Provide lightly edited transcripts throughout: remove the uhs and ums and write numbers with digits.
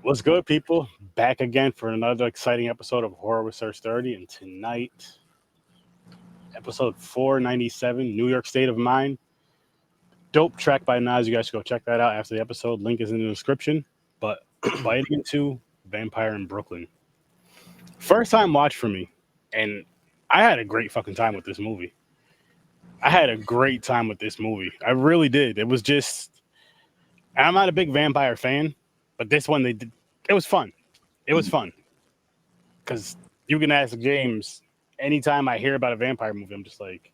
What's good, people? Back again for another exciting episode of Horror with Sir Sturdy. And tonight, episode 497, New York State of Mind. Dope track by Nas. You guys should go check that out after the episode. Link is in the description. But biting into Vampire in Brooklyn. First time watch for me. And I had a great fucking time with this movie. I really did. It was just... I'm not a big vampire fan. But this one, it was fun. It was fun. Because you can ask James, anytime I hear about a vampire movie, I'm just like,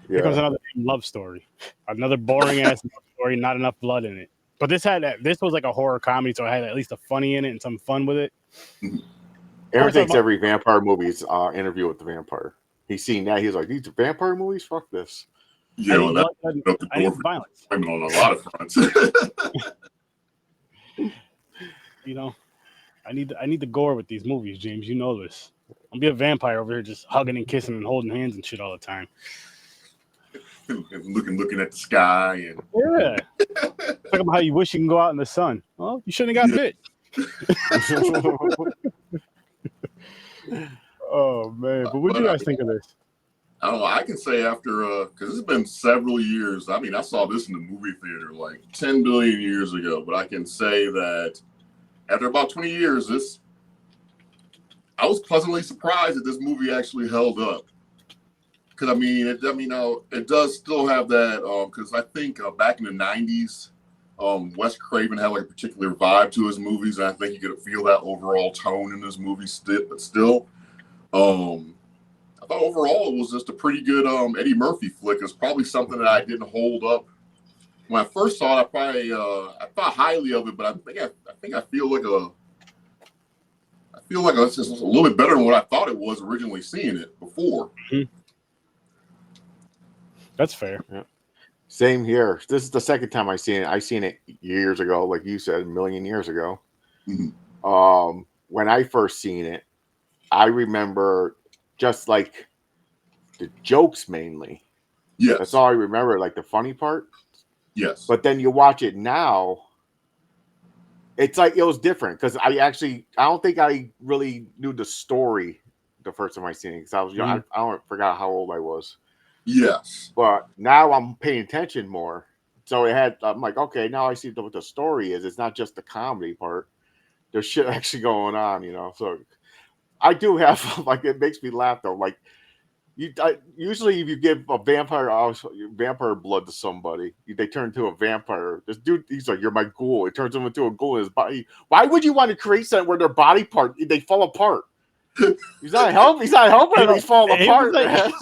here comes another love story. Another boring-ass love story, not enough blood in it. But this was like a horror comedy, so it had at least a funny in it and some fun with it. Aaron thinks every vampire movie's Interview with the Vampire. He's seen that. He's like, these vampire movies? Fuck this. Yeah, I need violence. On a lot of fronts. You know, I need the gore with these movies, James. You know this. I'll be a vampire over here just hugging and kissing and holding hands and shit all the time. looking at the sky and talking about how you wish you can go out in the sun. Well, you shouldn't have got bit. Oh man, but what do you guys think of this? I don't know. I can say after because it's been several years. I mean, I saw this in the movie theater like 10 billion years ago, but I can say that after about 20 years, I was pleasantly surprised that this movie actually held up. Because it does still have that. Because I think back in the 90s, Wes Craven had like a particular vibe to his movies, and I think you could feel that overall tone in this movie. But still, I thought overall it was just a pretty good Eddie Murphy flick. It's probably something that I didn't hold up. When I first saw it, I thought highly of it, but I feel like it's just a little bit better than what I thought it was originally seeing it before. Mm-hmm. That's fair. Yeah. Same here. This is the second time I seen it. I seen it years ago, like you said, a million years ago. Mm-hmm. When I first seen it, I remember just like the jokes mainly. Yeah, that's all I remember, like the funny part. Yes. But then you watch it now, it's like it was different because I don't think I really knew the story the first time I seen it because I was young. I don't forgot how old I was. Yes. But now I'm paying attention more. So I'm like, okay, now I see what the story is. It's not just the comedy part. There's shit actually going on, you know. So I do have like it makes me laugh though. Like usually if you give a vampire blood to somebody, they turn into a vampire. This dude, he's like, you're my ghoul. It turns him into a ghoul in his body. Why would you want to create something where their body part they fall apart? He's not helping. He's falling apart. Like,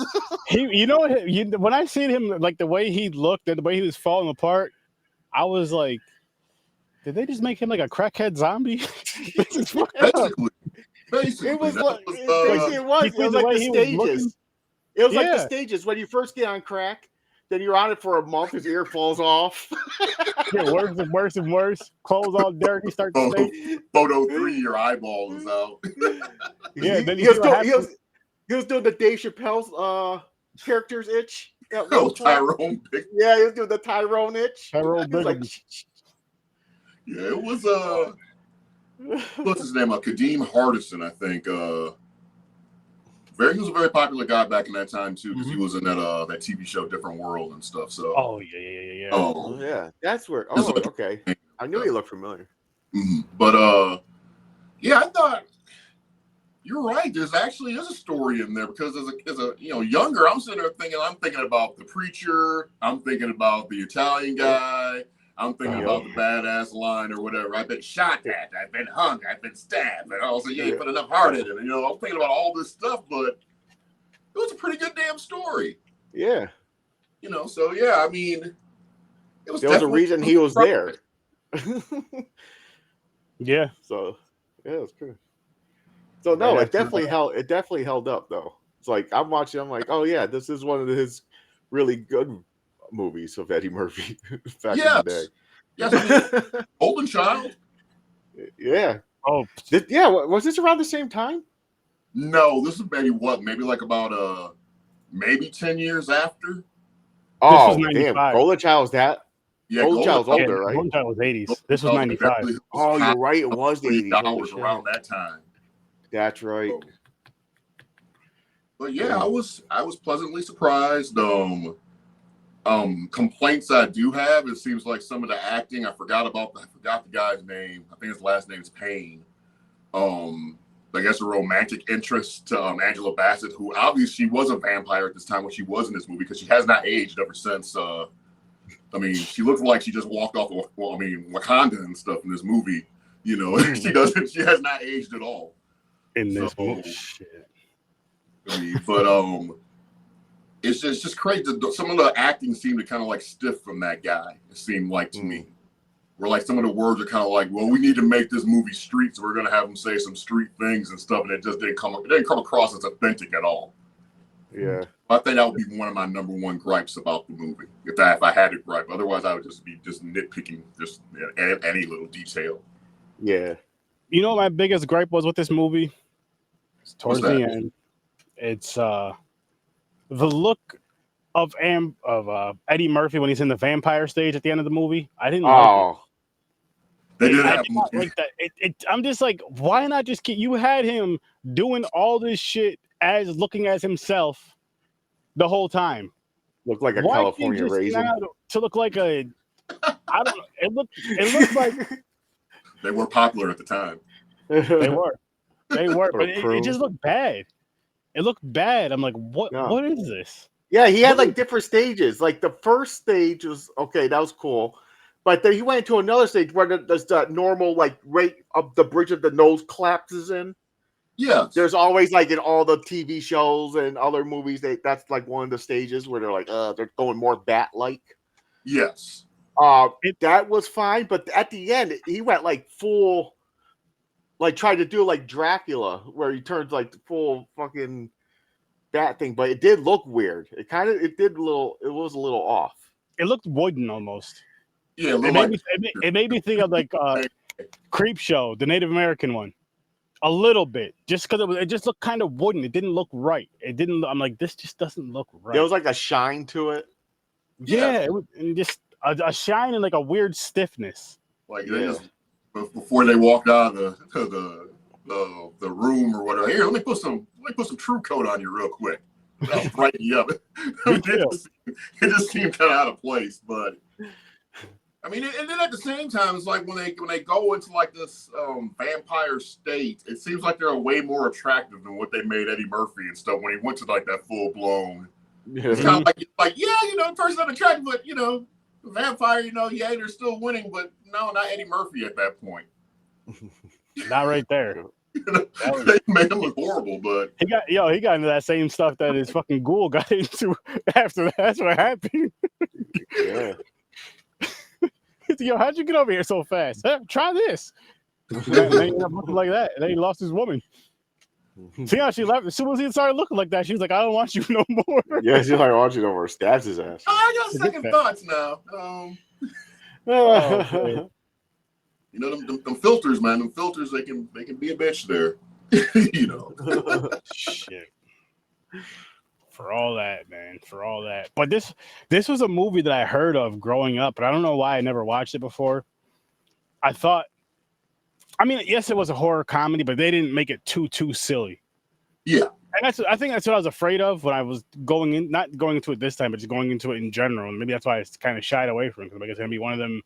when I seen him, like the way he looked and the way he was falling apart, I was like, did they just make him like a crackhead zombie? Basically, it was like the stages. It was like the stages when you first get on crack, then you're on it for a month, his ear falls off. Yeah, worse and worse and worse. Clothes all dirty, start to stink. Photo 3, your eyeball is out. Yeah, then he was doing the Dave Chappelle's character's itch. Tyrone. Yeah, he was doing the Tyrone itch. Yeah, it was what's his name? Kadeem Hardison, I think. He was a very popular guy back in that time too, because he was in that TV show Different World and stuff. So yeah. Oh yeah, that's where. Oh, okay. I knew he looked familiar. Mm-hmm. But yeah, I thought you're right. There's actually is a story in there because as a younger, I'm sitting there thinking about the preacher. I'm thinking about the Italian guy. I'm thinking about the badass line or whatever. I've been shot at. I've been hung. I've been stabbed. And also, you ain't put enough heart in it. And, I'm thinking about all this stuff, but it was a pretty good damn story. Yeah. So yeah, I mean, there was a reason he was there. Yeah. So yeah, it's good. So no, it definitely held up though. It's like I'm watching. I'm like, oh yeah, this is one of his really good movies of Eddie Murphy back in the day. Yes, Golden Child. Yeah. Oh, was this around the same time? No, this is maybe like about maybe 10 years after. Oh, damn. Golden Child was that? Yeah, Golden Child's Yeah, older, right? Golden Child was 80s. This was 95. Oh, you're right. It was the 80s. Holy $3 shit. around that time. That's right. But yeah, I was pleasantly surprised. Complaints I do have, it seems like some of the acting, I forgot the guy's name. I think his last name is Payne. I guess a romantic interest to Angela Bassett, who obviously she was a vampire at this time when she was in this movie, because she has not aged ever since. I mean, she looks like she just walked off of, Wakanda and stuff in this movie. You know, she has not aged at all. In this movie. Shit. I mean, but it's just crazy. Some of the acting seemed to kind of like stiff from that guy. It seemed like to me, where like some of the words are kind of like, well, we need to make this movie street, so we're gonna have him say some street things and stuff, and it just didn't come across as authentic at all. Yeah, I think that would be one of my number one gripes about the movie. If I had to gripe, otherwise I would just be nitpicking any little detail. Yeah. You know what my biggest gripe was with this movie? It's towards the end. It's the look of Eddie Murphy when he's in the vampire stage at the end of the movie. I didn't like it. They did have like that. I'm just like, why not just keep? You had him doing all this shit as looking as himself the whole time. Looked like a California raisin. To look like a, I don't know. It looked like they were popular at the time. They were, but it just looked bad. It looked bad. I'm like, what? Yeah. What is this? Yeah, he had like different stages. Like the first stage was okay, that was cool, but then he went into another stage where there's that normal like right up the bridge of the nose collapses in. Yeah, there's always like in all the TV shows and other movies that's like one of the stages where they're like they're going more bat-like. Yes, that was fine, but at the end he went like full. Like tried to do like Dracula, where he turns like full fucking bat thing, but it did look weird. It was a little off. It looked wooden almost. Yeah, it made me think of like Creep Show, the Native American one, a little bit, just because it just looked kind of wooden. It didn't look right. It didn't. I'm like, this just doesn't look right. There was like a shine to it. Yeah, it was, and just a shine and like a weird stiffness. Like they just. Before they walked out of the room or whatever, here, let me put some True Coat on you real quick. That'll brighten you up. It just seemed kind of out of place, but I mean, and then at the same time, it's like when they go into like this vampire state, it seems like they're way more attractive than what they made Eddie Murphy and stuff when he went to like that full blown. Yeah. It's kind of like yeah, the person's not attractive, but vampire, yeah, they're still winning, but no, not Eddie Murphy at that point. Not right there. They made him look horrible, but he got into that same stuff that his fucking ghoul got into after that. That's what happened. Yeah. Yo, how'd you get over here so fast? Try this. And then he ended up looking like that. And then he lost his woman. See how she left? As soon as he started looking like that, she was like, I don't want you no more. Yeah, she's like, I don't want you no more. Stabs his ass. I got second thoughts now. Them filters, man. Them filters, they can be a bitch there. Shit. For all that, man. For all that. But this was a movie that I heard of growing up, but I don't know why I never watched it before. I mean, yes, it was a horror comedy, but they didn't make it too silly. Yeah. And I think that's what I was afraid of when I was not going into it this time, but just going into it in general. And maybe that's why I kind of shied away from it, because it's going to be one of them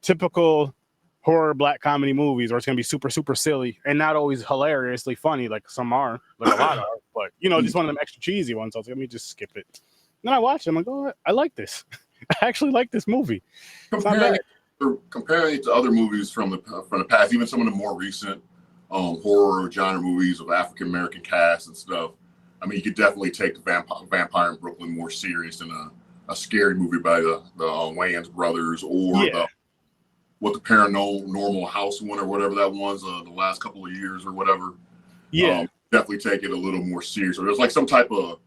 typical horror black comedy movies, or it's going to be super, super silly and not always hilariously funny like some are, like a lot are. But, just one of them extra cheesy ones. So I was like, let me just skip it. And then I watched it. I'm like, oh, I like this. I actually like this movie. Comparing it to other movies from the past, even some of the more recent horror genre movies with African American cast and stuff. I mean, you could definitely take the Vampire in Brooklyn more serious than a scary movie by the Wayans brothers, or the Paranormal House one or whatever that was the last couple of years or whatever. Yeah, definitely take it a little more serious. Or there's like some type of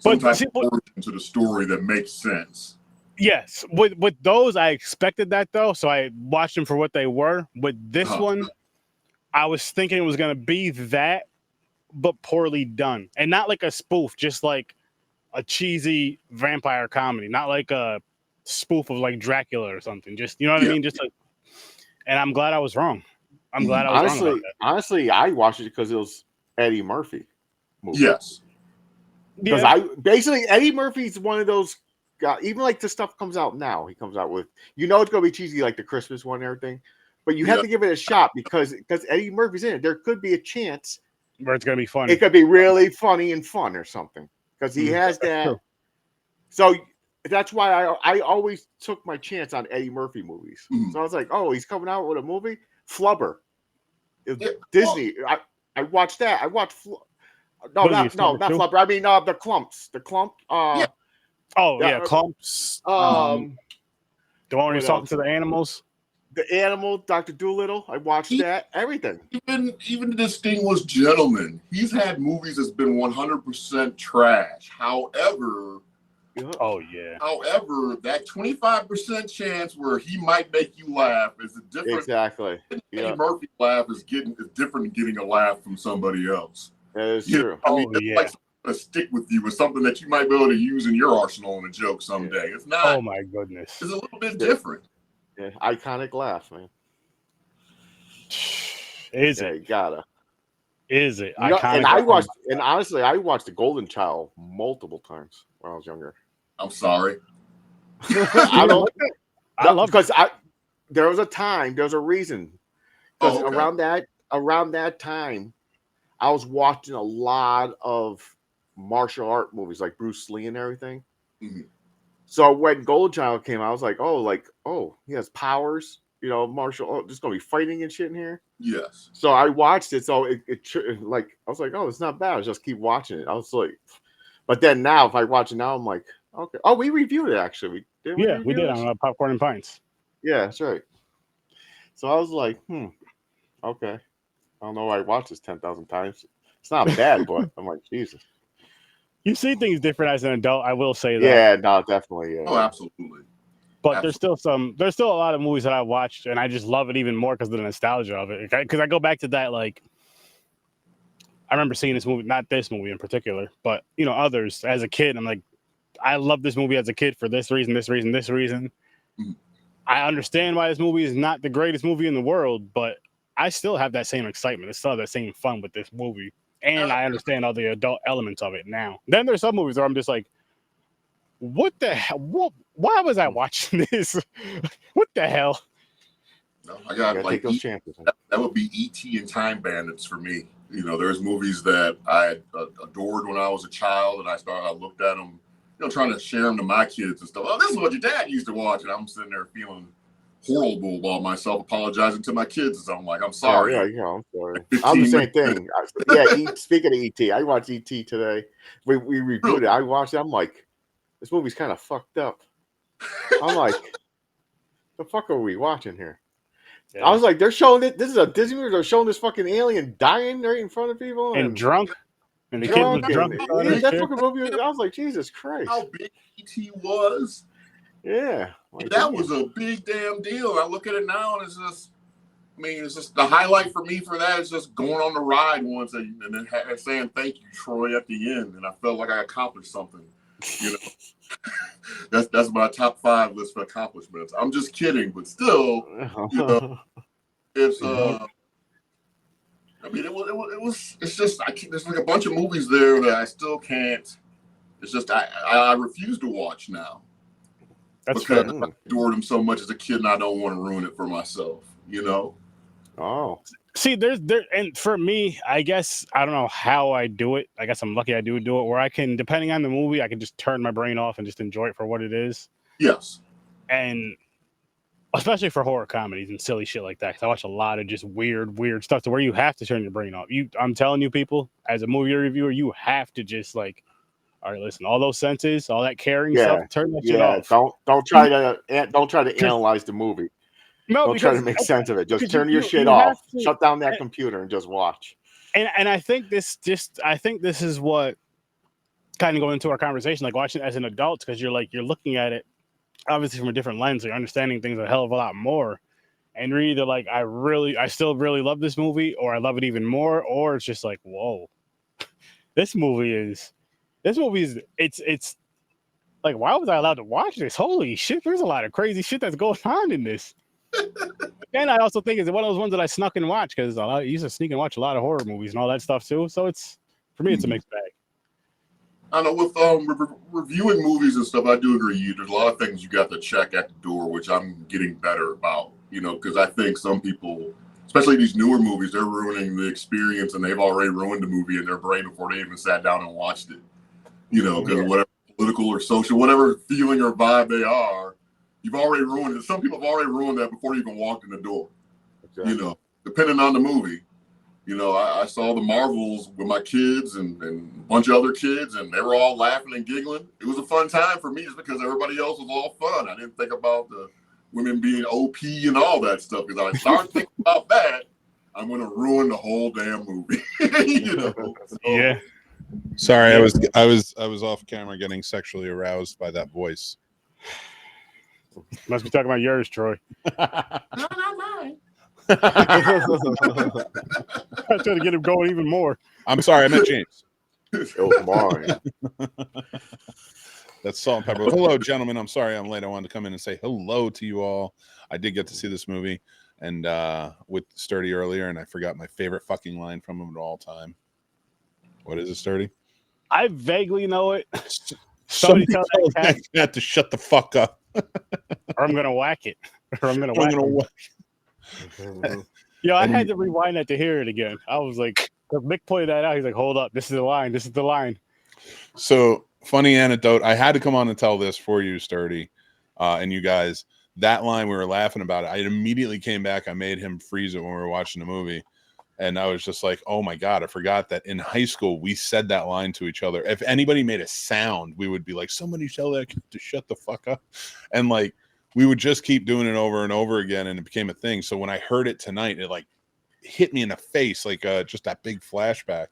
origin to the story that makes sense. Yes, with those, I expected that though, so I watched them for what they were. With this one, I was thinking it was going to be that, but poorly done, and not like a spoof, just like a cheesy vampire comedy, not like a spoof of like Dracula or something. Just you know what I mean? Just like, and I'm glad I was wrong. I'm glad I was wrong about that. Honestly, I watched it because it was Eddie Murphy movie. Yes. Because Eddie Murphy's one of those guys, even like the stuff comes out now, he comes out with, it's going to be cheesy like the Christmas one and everything, but you have to give it a shot because Eddie Murphy's in it. There could be a chance where it's going to be funny. It could be really funny and fun or something because he has that. True. So that's why I always took my chance on Eddie Murphy movies. So I was like, oh, he's coming out with a movie? Flubber. Disney. I watched that. I watched not Flubber. I mean the Clumps. The Clump. Clumps. The one where he's talking to the animals. The Animal, Dr. Dolittle. I watched that. Everything. Even Distinguished Gentleman. He's had movies that's been 100% trash. However, that 25% chance where he might make you laugh is a different. Exactly. Eddie Murphy laugh is different than getting a laugh from somebody else. That is true. I mean, it's like a stick with you with something that you might be able to use in your arsenal in a joke someday. It's not. Oh my goodness. It's a little bit different. Yeah, iconic laugh, man. Is it? You gotta. Is it? And honestly, I watched The Golden Child multiple times when I was younger. I'm sorry. I love because there was a time, there's a reason. Because around that time, I was watching a lot of martial art movies like Bruce Lee and everything. Mm-hmm. So when Golden Child came out, I was like, oh, he has powers, there's gonna be fighting and shit in here. Yes. So I watched it. So it I was like, oh, it's not bad. I just keep watching it. I was like, but then now if I watch it now, I'm like, okay. Oh, we reviewed it actually. We did on Popcorn and Pints. Yeah, that's right. So I was like, okay. I don't know why I watched this 10,000 times. It's not bad, but I'm like, Jesus. You see things different as an adult. I will say that. Yeah, no, definitely. Yeah. Oh, absolutely. But there's still a lot of movies that I watched, and I just love it even more because of the nostalgia of it. Because I go back to that, like, I remember seeing this movie, not this movie in particular, but others as a kid. I'm like, I love this movie as a kid for this reason, this reason, this reason. Mm-hmm. I understand why this movie is not the greatest movie in the world, but I still have that same excitement. I still have that same fun with this movie. And I understand all the adult elements of it now. Then there's some movies where I'm just like, what the hell? Why was I watching this? What the hell? No, I got like those chances. That would be E.T. and Time Bandits for me. There's movies that I adored when I was a child, and I looked at them, trying to share them to my kids and stuff. Oh, this is what your dad used to watch, and I'm sitting there feeling horrible about myself, apologizing to my kids. So I'm like, I'm sorry. I'm sorry. I'm the same thing. Speaking of E.T., I watched E.T. today. We reviewed it. I watched it. I'm like, this movie's kind of fucked up. I'm like, the fuck are we watching here? Yeah. I was like, they're showing it. This is a Disney movie. They're showing this fucking alien dying right in front of people and drunk. And the kid was drunk. That fucking movie. I was like, Jesus Christ. How big E.T. was. Yeah. That was a big damn deal. I look at it now and it's just the highlight for me for that is just going on the ride once and then saying thank you, Troy, at the end. And I felt like I accomplished something. That's my top 5 list for accomplishments. I'm just kidding, but still, it's it's just there's like a bunch of movies there that I still can't. It's just I refuse to watch now. That's because fair. I adored him so much as a kid, and I don't want to ruin it for myself. Oh. See, and for me, I guess I don't know how I do it. I guess I'm lucky I do it where I can, depending on the movie, I can just turn my brain off and just enjoy it for what it is. Yes. And especially for horror comedies and silly shit like that, because I watch a lot of just weird stuff to where you have to turn your brain off. I'm telling you, people, as a movie reviewer, you have to just like, all right, listen, all those senses, all that caring stuff, turn that shit off. Don't try to analyze the movie. No, don't try to make sense of it. Just turn your shit off. Shut down that computer and just watch. And I think this is what kind of going into our conversation, like watching it as an adult, because you're looking at it obviously from a different lens. You're understanding things a hell of a lot more. And you're either like, I still really love this movie, or I love it even more, or it's just like, whoa, this movie is Like, why was I allowed to watch this? Holy shit, there's a lot of crazy shit that's going on in this. And I also think it's one of those ones that I snuck and watch because I used to sneak and watch a lot of horror movies and all that stuff too. So for me, it's a mixed bag. I know with reviewing movies and stuff, I do agree. There's a lot of things you got to check at the door, which I'm getting better about. Because I think some people, especially these newer movies, they're ruining the experience, and they've already ruined the movie in their brain before they even sat down and watched it. Because whatever political or social, whatever feeling or vibe they are, you've already ruined it. Some people have already ruined that before you even walked in the door. Exactly. Depending on the movie. I saw the Marvels with my kids and a bunch of other kids, and they were all laughing and giggling. It was a fun time for me just because everybody else was all fun. I didn't think about the women being OP and all that stuff, because I start thinking about that, I'm going to ruin the whole damn movie. So, yeah. Sorry, I was off camera getting sexually aroused by that voice. Must be talking about yours, Troy. not mine. I was trying to get him going even more. I'm sorry, I meant James. It was mine. That's Salt and Pepper. Hello, gentlemen. I'm sorry I'm late. I wanted to come in and say hello to you all. I did get to see this movie and with Sturdy earlier, and I forgot my favorite fucking line from him at all time. What is it, Sturdy? I vaguely know it. Somebody tell that cat to shut the fuck up. Or I'm gonna whack it. Or I'm gonna whack it. Yo, I had to rewind that to hear it again. I was like, Mick pointed that out. He's like, hold up, this is the line. This is the line. So, funny anecdote. I had to come on and tell this for you, Sturdy, and you guys. That line, we were laughing about it. I immediately came back. I made him freeze it when we were watching the movie. And I was just like, oh my God, I forgot that in high school, we said that line to each other. If anybody made a sound, we would be like, somebody tell that kid to shut the fuck up. And like, we would just keep doing it over and over again. And it became a thing. So when I heard it tonight, it like hit me in the face, like just that big flashback.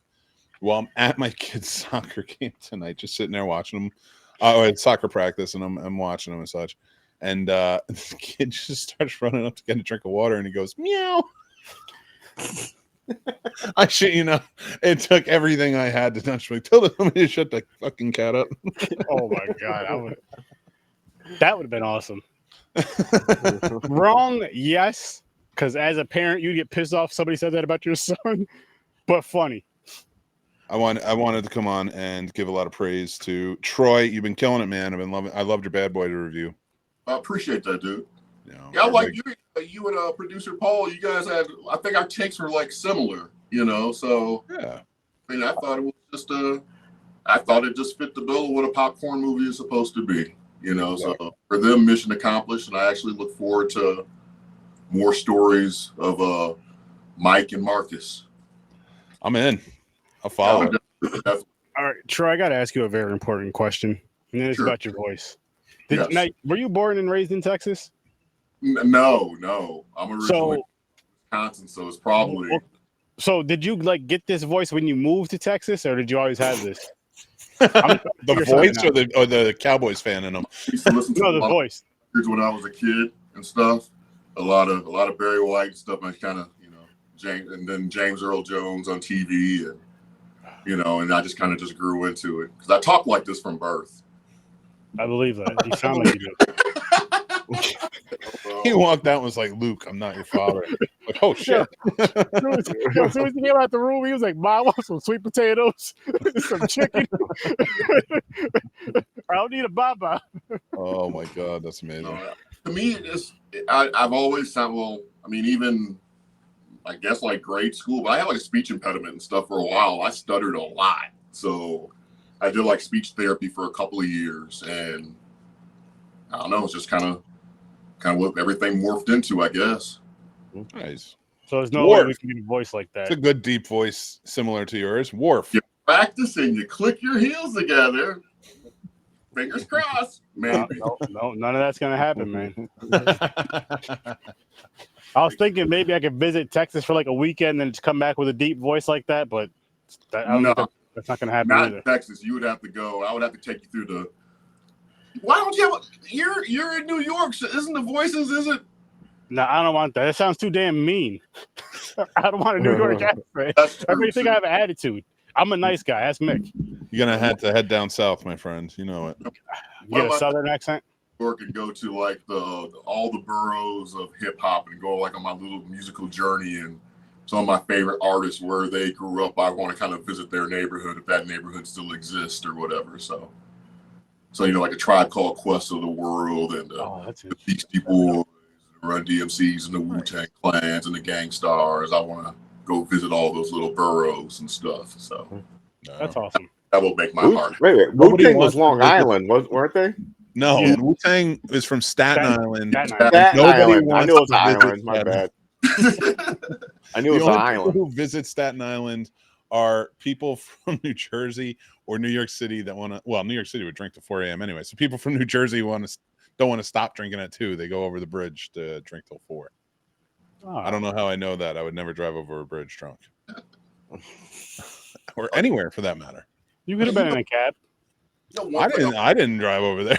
Well, I'm at my kid's soccer game tonight, just sitting there watching them. At soccer practice, and I'm watching them and such. And the kid just starts running up to get a drink of water, and he goes, meow. I shit you know, it took everything I had to touch me. Tell somebody to shut the fucking cat up. Oh my God, that would have been awesome. Wrong, yes, because as a parent, you'd get pissed off if somebody said that about your son. But funny. I wanted to come on and give a lot of praise to Troy. You've been killing it, man. I loved your Bad Boy review. I appreciate that, dude. Yeah, like you and producer Paul, you guys had, I think our takes were like similar, so yeah. I mean, I thought it was just I thought it just fit the bill of what a popcorn movie is supposed to be, so for them, mission accomplished. And I actually look forward to more stories of Mike and Marcus. I'm in. I'll follow. All right, Troy, I got to ask you a very important question, and then it's about your voice. Were you born and raised in Texas? No. I'm originally from Wisconsin, so it's probably. So did you get this voice when you moved to Texas, or did you always have this? The voice or the Cowboys fan in them? I used to listen to the voice when I was a kid and stuff. A lot of Barry White and stuff. I kind of James, and then James Earl Jones on TV, and and I just kind of just grew into it because I talk like this from birth. I believe that. You sound like you do. He walked out and was like, Luke, I'm not your father. Like, oh, shit. As soon as he came out the room, he was like, Mom, I want some sweet potatoes, some chicken. I don't need a baba. Oh, my God. That's amazing. To me, I've always thought, even, I guess, like grade school, but I had a speech impediment and stuff for a while. I stuttered a lot. So I did speech therapy for a couple of years, and I don't know, it's just kind of what everything morphed into, I guess. Nice. So there's no way we can get a voice like that. It's a good deep voice similar to yours. Worf. You practice and you click your heels together. Fingers crossed. Maybe. No, none of that's gonna happen, man. I was thinking maybe I could visit Texas for a weekend and just come back with a deep voice like that, but that's not gonna happen not either. In Texas. You would have to go. I would have to take you through the. Why don't you have? You're in New York. So isn't the voices? Is it? No, I don't want that. That sounds too damn mean. I don't want a New York accent. Everybody think I have an attitude. I'm a nice guy. Ask Mick. You're gonna have to head down south, my friend. You know it. You get a southern accent? York and go to like all the boroughs of hip hop and go like on my little musical journey and some of my favorite artists where they grew up. I want to kind of visit their neighborhood if that neighborhood still exists or whatever. So you know, like a Tribe Called Quest of the World and the Beastie Boys, and Run DMCs and the Wu-Tang Clans and the Gang Stars. I want to go visit all those little boroughs and stuff. So that's awesome. That will make my heart. Wait. Wu-Tang was Long Island, weren't they? No, Yeah. Wu-Tang is from Staten Island. Staten Island. I knew it was an island. My Staten. bad. I knew it was an island. People who visit Staten Island are people from New Jersey or New York City that want to. Well, New York City would drink till 4 a.m. anyway. So people from New Jersey don't want to stop drinking at 2. They go over the bridge to drink till 4. Oh. I don't know how I know that. I would never drive over a bridge drunk, or anywhere for that matter. You could have been in a cab. I didn't drive over there.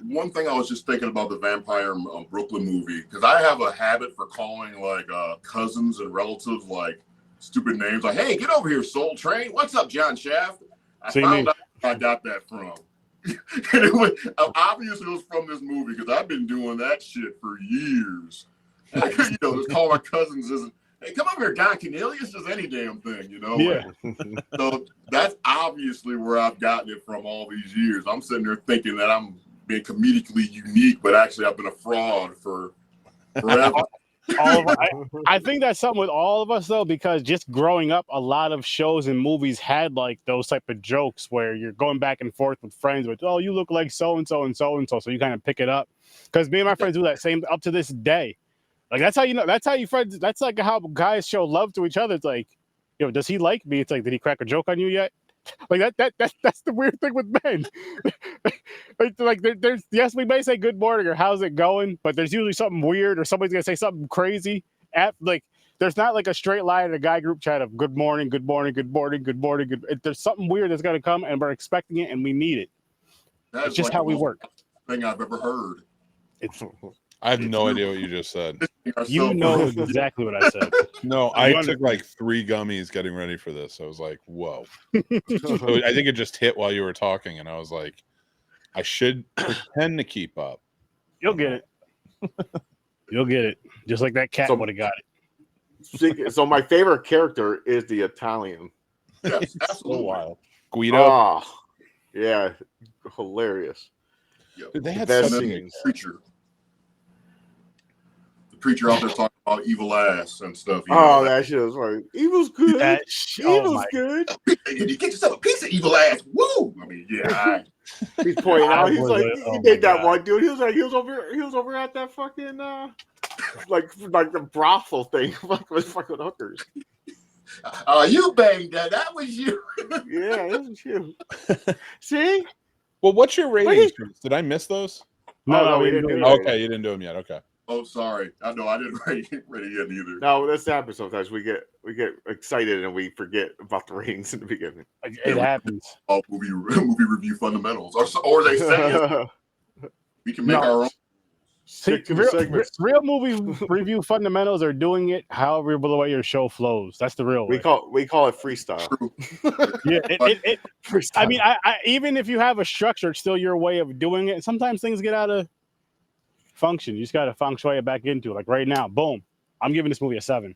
One thing I was just thinking about the Vampire Brooklyn movie, because I have a habit for calling like cousins and relatives like stupid names, like, "Hey, get over here, Soul Train. What's up, John Shaft?" I found out where I got that from. And it was, obviously it was from this movie because I've been doing that shit for years. You know, just call my cousins isn't. Hey, come over here, Don Cornelius, does any damn thing, you know? Yeah. So that's obviously where I've gotten it from all these years. I'm sitting there thinking that I'm being comedically unique, but actually I've been a fraud for forever. I think that's something with all of us, though, because just growing up, a lot of shows and movies had like those type of jokes where you're going back and forth with friends with, "Oh, you look like so-and-so and so-and-so." So you kind of pick it up. Because me and my friends do that same up to this day. Like, that's how you know. That's how you friends. That's like how guys show love to each other. It's like, yo, does he like me? It's like, did he crack a joke on you yet? Like that's the weird thing with men. Like there's yes, we may say good morning or how's it going, but there's usually something weird or somebody's gonna say something crazy. There's not like a straight line in a guy group chat of good morning, good morning, good morning, good morning. There's something weird that's gonna come and we're expecting it and we need it. It's just like how we work. Thing I've ever heard. I have no idea what you just said. You know exactly what I said. No, I took like 3 gummies getting ready for this. I was like, whoa. So I think it just hit while you were talking, and I was like, I should pretend to keep up. You'll get it. You'll get it. Just like that cat would have got it. So my favorite character is the Italian. Yes, absolutely. So wild. Guido. Oh, yeah. Hilarious. Dude, they had best so scenes. The preacher out there talking about evil ass and stuff. That shit was like, evil's good. Evil's good. You get yourself a piece of evil ass. Woo! I mean, yeah. He's pointing out. He's like, he made that one dude. He was like, he was over at that fucking like the brothel thing, with fucking hookers. Oh, you banged that. That was you. Yeah, that was you. See? Well, what's your ratings? Did I miss those? No, we didn't do it. Okay, you didn't do them yet. Okay. Oh, sorry. I know I didn't rate it yet either. No, that's happened sometimes. We get excited and we forget about the ratings in the beginning. It happens. All movie review fundamentals, or they say we can make our own. See, real movie review fundamentals are doing it however the way your show flows. That's the real way. We call it freestyle. Yeah, freestyle. I mean, I even if you have a structure, it's still your way of doing it. And sometimes things get out of function. You just got to feng shui it back into it. Like right now, boom, I'm giving this movie a 7.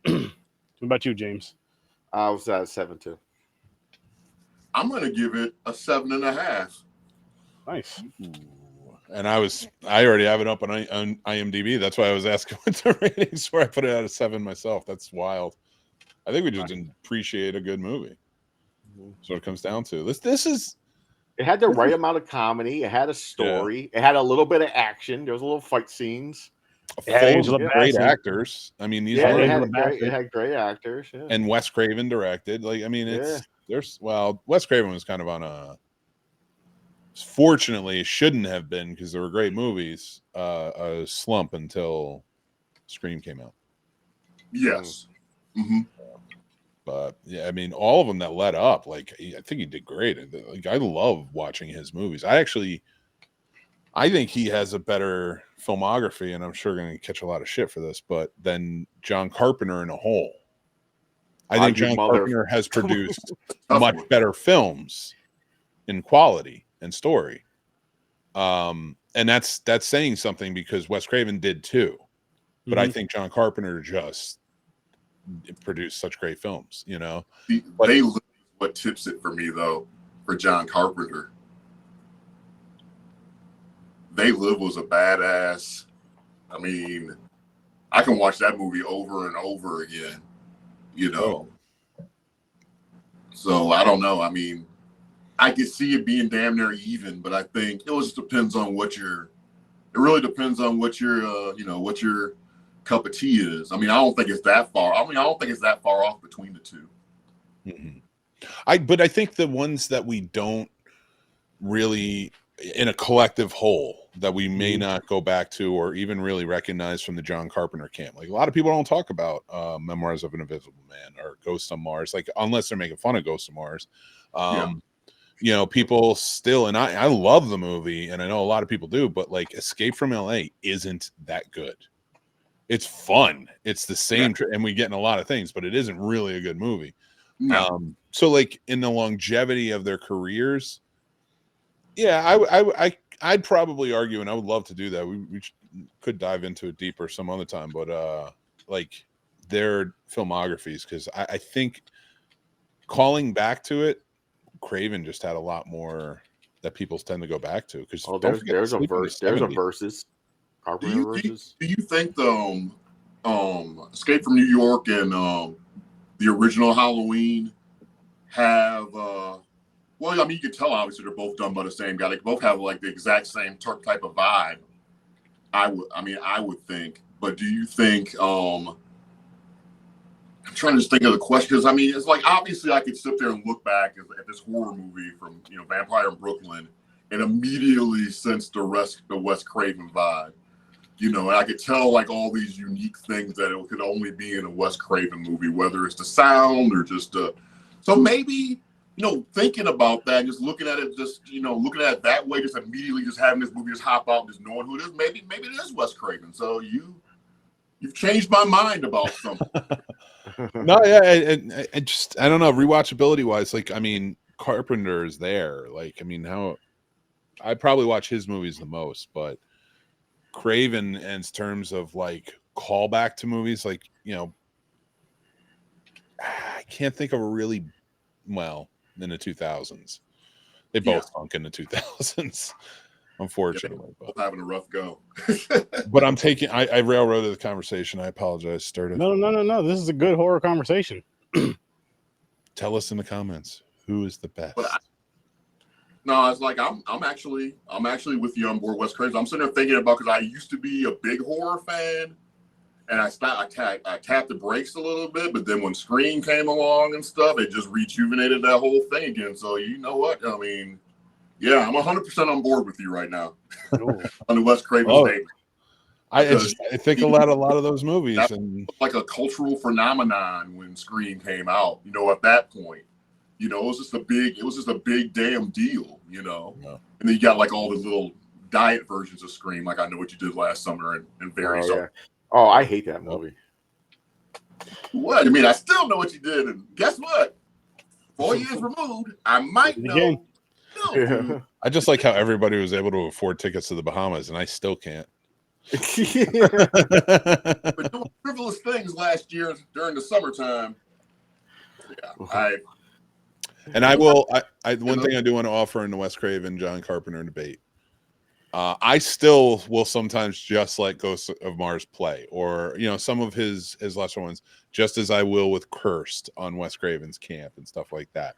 What about you, James? I was at 7 too. I'm gonna give it a 7.5. Nice. And I already have it up on IMDb. That's why I was asking what the ratings were. I put it at a 7 myself. That's wild. I think we just didn't appreciate a good movie. That's what it comes down to. This is. It had the right amount of comedy. It had a story. Yeah. It had a little bit of action. There was a little fight scenes. Full of great actors. I mean, it had great actors. Yeah. And Wes Craven directed. Like, I mean, Wes Craven was kind of on a. Fortunately, shouldn't have been because there were great movies. A slump until Scream came out. Yes. Mm-hmm. But yeah, I mean, all of them that led up, like I think he did great. Like I love watching his movies. I think he has a better filmography, and I'm sure going to catch a lot of shit for this. But than John Carpenter in a whole, I think Argue John mother. Carpenter has produced Tough much one. better films in quality and story. And that's saying something because Wes Craven did too. But I think John Carpenter just produced such great films, you know. But- They Live is what tips it for me though, for John Carpenter. They Live was a badass. I mean, I can watch that movie over and over again, you know. So I don't know. I mean, I could see it being damn near even, but I think it just depends on what your. It really depends on what your, you know, what your cup of tea is. I mean, I don't think it's that far. I don't think it's that far off between the two. But I think the ones that we don't really, in a collective whole, that we may not go back to or even really recognize from the John Carpenter camp. Like a lot of people don't talk about Memoirs of an Invisible Man or Ghost on Mars, like unless they're making fun of Ghost on Mars. You know, people still, and I love the movie, and I know a lot of people do, but like Escape from LA isn't that good. It's fun. It's the same, and we get in a lot of things, but it isn't really a good movie. No. So like in the longevity of their careers, yeah, I'd probably argue, and I would love to do that. We could dive into it deeper some other time, but like their filmographies, because I think calling back to it, Craven just had a lot more that people tend to go back to. Because there's a verse. There's a verses. Carpenter verses. Do you think the Escape from New York and the original Halloween have well, I mean, you can tell obviously they're both done by the same guy. They both have like the exact same type of vibe. I would think. But do you think I'm trying to just think of the question, because I mean, it's like obviously I could sit there and look back at this horror movie from, you know, Vampire in Brooklyn and immediately sense the Wes Craven vibe, you know, and I could tell like all these unique things that it could only be in a Wes Craven movie, whether it's the sound or just so maybe, you know, thinking about that, just looking at it, just, you know, looking at it that way, just immediately just having this movie just hop out, just knowing who it is, maybe it is Wes Craven. So you've changed my mind about something. No, yeah, I don't know, rewatchability wise, like I mean, Carpenter is there. Like, I mean, how I probably watch his movies the most, but Craven, in terms of like callback to movies, like, you know, I can't think of a really well in the 2000s. They both sunk in the 2000s, unfortunately. Both having a rough go. But I'm taking. I railroaded the conversation. I apologize, Sturda. No. This is a good horror conversation. Tell us in the comments who is the best. No, it's like I'm actually with you on board, Wes Craven. I'm sitting there thinking about, because I used to be a big horror fan, and I tapped the brakes a little bit, but then when Scream came along and stuff, it just rejuvenated that whole thing again. So you know what? I mean, yeah, I'm 100% on board with you right now on the Wes Craven statement. I think a lot of those movies, and like a cultural phenomenon when Scream came out. You know, at that point, you know, it was just a big damn deal. You know, and then you got like all the little diet versions of Scream, like I Know What You Did Last Summer and various. Oh, I hate that movie. What? I mean, I still know what you did, and guess what? 4 years removed, I might know. No, I just like how everybody was able to afford tickets to the Bahamas, and I still can't. But doing frivolous things last year during the summertime. Yeah, I will. One thing I do want to offer in the Wes Craven, John Carpenter debate. I still will sometimes just let Ghost of Mars play, or you know, some of his lesser ones, just as I will with Cursed on Wes Craven's camp and stuff like that.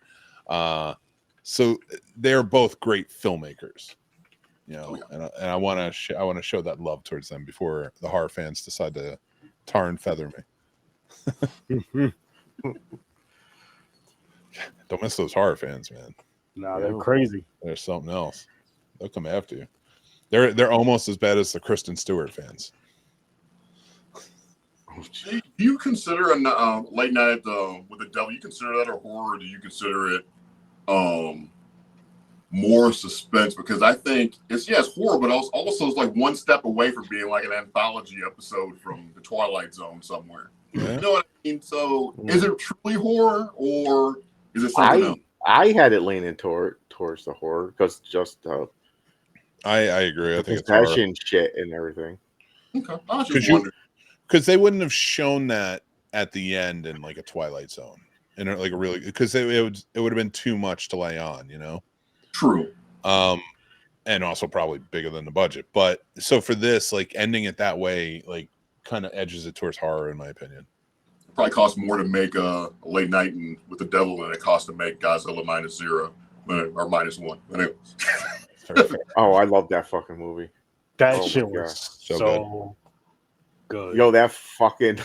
So they're both great filmmakers, you know, and I want to show that love towards them before the horror fans decide to tar and feather me. Don't miss those horror fans, man. No, they're crazy. There's something else. They'll come after you. They're almost as bad as the Kristen Stewart fans. Do you consider a Late Night with the Devil? You consider that a horror? Or do you consider it more suspense? Because I think it's horror, but also it's like one step away from being like an anthology episode from the Twilight Zone somewhere. Yeah. You know what I mean? So, is it truly horror or is it something else? I had it leaning towards the horror because just I agree. I think it's possession shit and everything. Okay. I was just wondering. Because they wouldn't have shown that at the end in like a Twilight Zone, and like a really because it would have been too much to lay on, you know. True. And also probably bigger than the budget. But so for this, like ending it that way, like kind of edges it towards horror, in my opinion. It probably costs more to make a late night with the devil than it costs to make Godzilla -0 or -1. Anyway. Oh, I love that fucking movie. That shit was so good. Yo, that fucking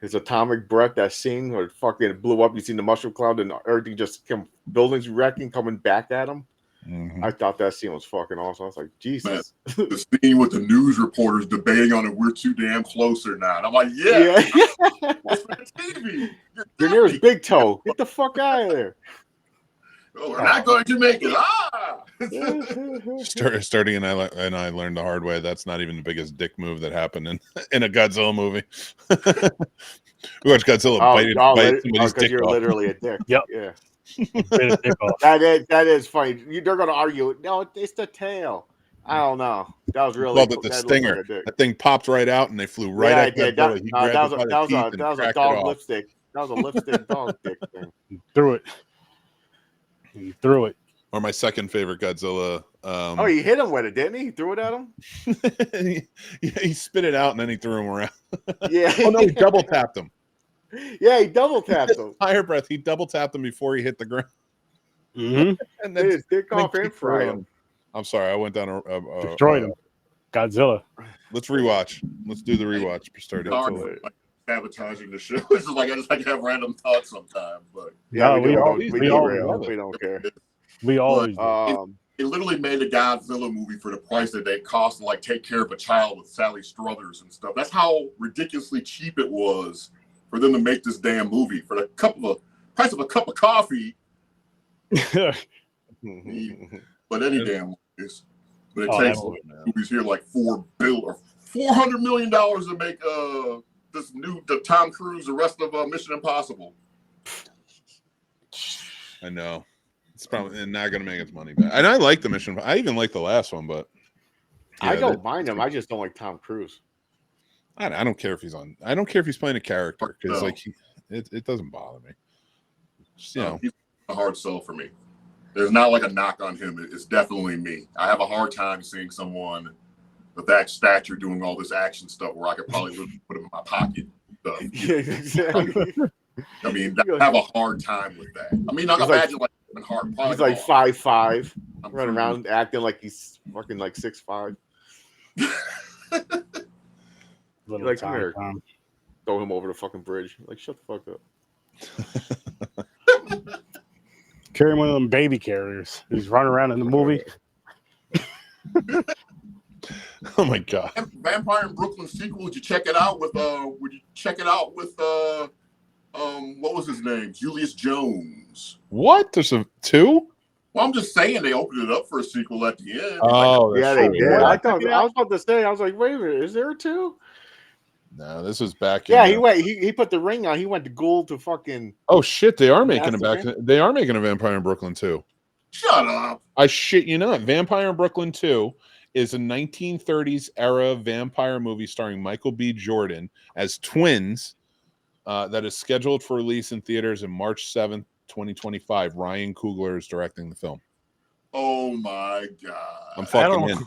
his atomic breath, that scene where it fucking blew up. You seen the mushroom cloud and everything just buildings wrecking, coming back at him. Mm-hmm. I thought that scene was fucking awesome. I was like, Jesus. Man, the scene with the news reporters debating on if we're too damn close or not. I'm like, yeah. That's for the TV. Your nearest big toe. Get the fuck out of there. Oh, we're not going to make it. Starting and I learned the hard way. That's not even the biggest dick move that happened in a Godzilla movie. We watched Godzilla bite somebody's dick you're off. literally a dick. Yep. Yeah. That is funny. They're gonna argue. No, it's the tail. I don't know. That was really well, the stinger. Like that thing popped right out, and they flew right yeah, at it did. That was a dog lipstick. That was a lipstick dog dick thing. He threw it. Or my second favorite Godzilla. Oh, he hit him with it, didn't he? He threw it at him. he spit it out, and then he threw him around. Yeah. Oh no, he double tapped him. Yeah, he double tapped him. Higher breath. He double tapped him before he hit the ground. Mm-hmm. And then his dick off and fry him. I'm sorry, I went down destroyed him. Godzilla. Let's rewatch. Let's do the rewatch. Sabotaging the show. It's just like I just like have random thoughts sometimes, but yeah, we don't care. We always. It literally made a Godzilla movie for the price that they cost to like take care of a child with Sally Struthers and stuff. That's how ridiculously cheap it was for them to make this damn movie for the price of a cup of coffee. But any damn movies. But it takes movies here like $400 million to make the Tom Cruise, the rest of Mission Impossible. I know. It's probably not going to make its money back. And I like the Mission. I even like the last one, but I don't mind him. I just don't like Tom Cruise. I don't care if he's on. I don't care if he's playing a character because it doesn't bother me. Just, he's a hard sell for me. There's not like a knock on him. It's definitely me. I have a hard time seeing someone with that stature doing all this action stuff where I could probably put him in my pocket. Yeah, exactly. I mean, I have a hard time with that. I mean, I can imagine like hard. He's like 5'5", running around acting like he's fucking like 6'5". Like, come here, throw him over the fucking bridge. Like, shut the fuck up. Carry one of them baby carriers. He's running around in the movie. Oh my god! Vampire in Brooklyn sequel. Would you check it out with? What was his name? Julius Jones. What? There's a 2? Well, I'm just saying they opened it up for a sequel at the end. Oh, yeah, they did. I was about to say. I was like, wait a minute, is there a 2? No, this was back. Yeah, he put the ring on. He went to Gould to fucking. Oh shit! They are making it back. They are making a Vampire in Brooklyn 2. Shut up! I shit you not. Vampire in Brooklyn 2 is a 1930s era vampire movie starring Michael B. Jordan as twins. That is scheduled for release in theaters in March 7th, 2025. Ryan Coogler is directing the film. Oh my god! I'm fucking in.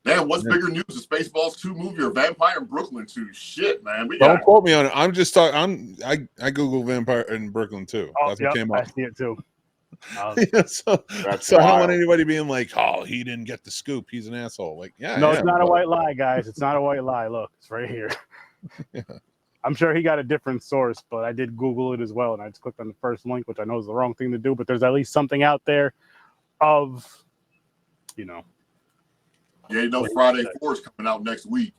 Man, what's bigger news? The Spaceballs 2 movie or Vampire in Brooklyn 2? Shit, man. Don't quote me on it. I'm just talking. I Google Vampire in Brooklyn 2. That's what came up. I see it too. So I don't want anybody being like, "Oh, he didn't get the scoop. He's an asshole." Like, it's not a white lie, guys. It's not a white lie. Look, it's right here. Yeah. I'm sure he got a different source, but I did Google it as well, and I just clicked on the first link, which I know is the wrong thing to do. But there's at least something out there of, Yeah, Friday 4 is coming out next week.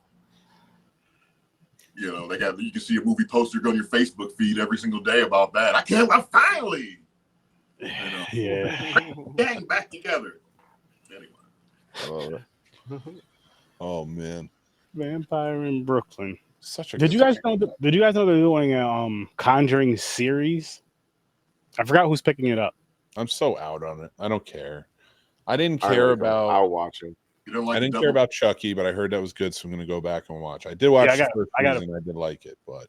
You can see a movie poster on your Facebook feed every single day about that. Finally. Yeah. Gang back together. Anyway. Oh man. Vampire in Brooklyn. Such a Did good you guys time. know? Did you guys know they're doing a Conjuring series? I forgot who's picking it up. I'm so out on it. I don't care. I didn't I care really don't. about. I'll watch it. You don't I like didn't double? care about Chucky, but I heard that was good, so I'm going to go back and watch. I did watch Yeah, the first I gotta- season. I did like it, but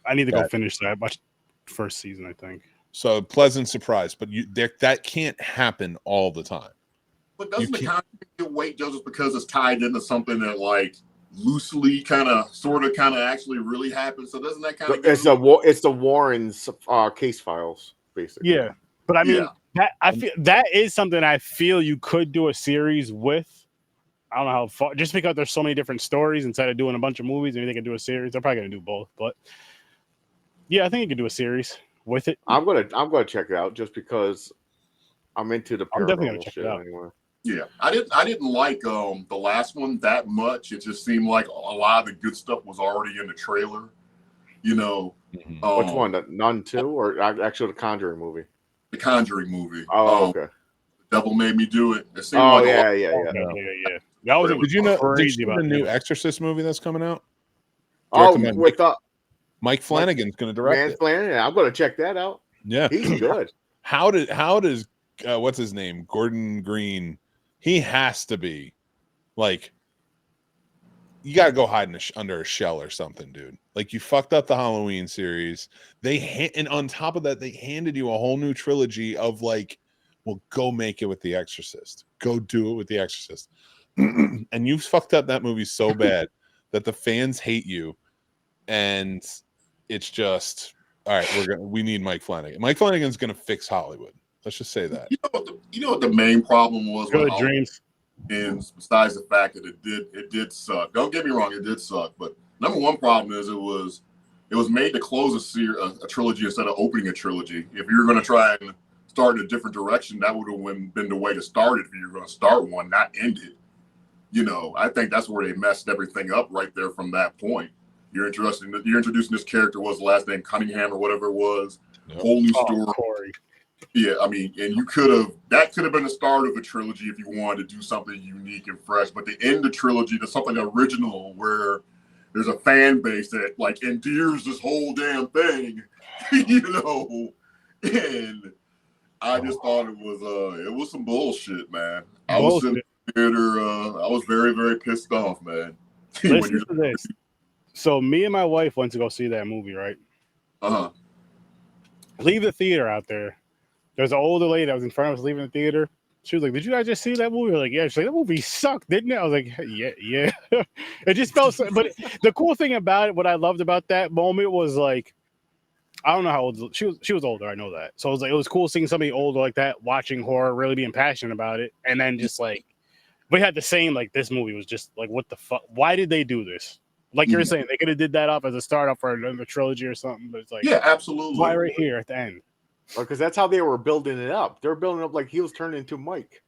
I need to go That- finish that. Watch first season, I think. so pleasant surprise. But that can't happen all the time. But doesn't the can't- Conjuring get weight just because it's tied into something that like loosely kind of actually really happened? So doesn't that kind of It's the Warrens case files, basically. Yeah, but I mean Yeah. that I feel that is something I feel you could do a series with. I don't know how far, just because there's so many different stories instead of doing a bunch of movies. Maybe they could do a series. They're probably gonna do both, but yeah, I think you could do a series with it. I'm gonna check it out just because I'm into the I'm definitely gonna paranormal check it shit out. anyway. Yeah, I didn't like the last one that much. It just seemed like a lot of the good stuff was already in the trailer. You know, Which one? The Nun 2 or actually the Conjuring movie? the Conjuring movie. Oh, okay. The Devil Made Me Do It. It seemed Oh, like yeah. Yeah. That was Did you know? Did you crazy see about the new that. Exorcist movie that's coming out? Oh, Directed by with Mike Flanagan's going to direct Man it. Flanagan. I'm gonna check that out. Yeah, He's good. How does what's his name, Gordon Green? He has to be like, you got to go hide under a shell or something, dude. Like, you fucked up the Halloween series. And on top of that, they handed you a whole new trilogy of like, well, go make it with The Exorcist. Go do it with The Exorcist. And you fucked up that movie so bad that the fans hate you, and it's just all right. We need Mike Flanagan. Mike Flanagan's gonna fix Hollywood. Let's just say that. You know what the main problem was Good with dreams. Halloween, besides the fact that it did suck. Don't get me wrong, it did suck. But number one problem is it was made to close a trilogy instead of opening a trilogy. If you were going to try and start in a different direction, that would have been the way to start it. If you were going to start one, not end it. You know, I think that's where they messed everything up right there from that point. You're introducing this character, what's the last name, Cunningham or whatever it was. Yep. Whole new story. Corey. Yeah, I mean, and that could have been the start of a trilogy if you wanted to do something unique and fresh. But the end of the trilogy to something original where there's a fan base that like endears this whole damn thing, you know. And I just thought it was some bullshit, man. I was in the theater. I was very, very pissed off, man. Listen to this. So me and my wife went to go see that movie, right? Leave the theater out there. There's an older lady that was in front of us leaving the theater. She was like, "Did you guys just see that movie?" We were like, "Yeah." She's like, "That movie sucked, didn't it?" I was like, "Yeah." It just felt so. But the cool thing about it, what I loved about that moment was like, I don't know how old she was. She was older, I know that. So it was cool seeing somebody older like that watching horror, really being passionate about it, and then just like we had the same like this movie was just like, what the fuck? Why did they do this? Like you're saying, they could have did that off as a startup for another trilogy or something, but it's like, yeah, absolutely. Why right here at the end? Because that's how they were building it up. They're building up like he was turning into Mike.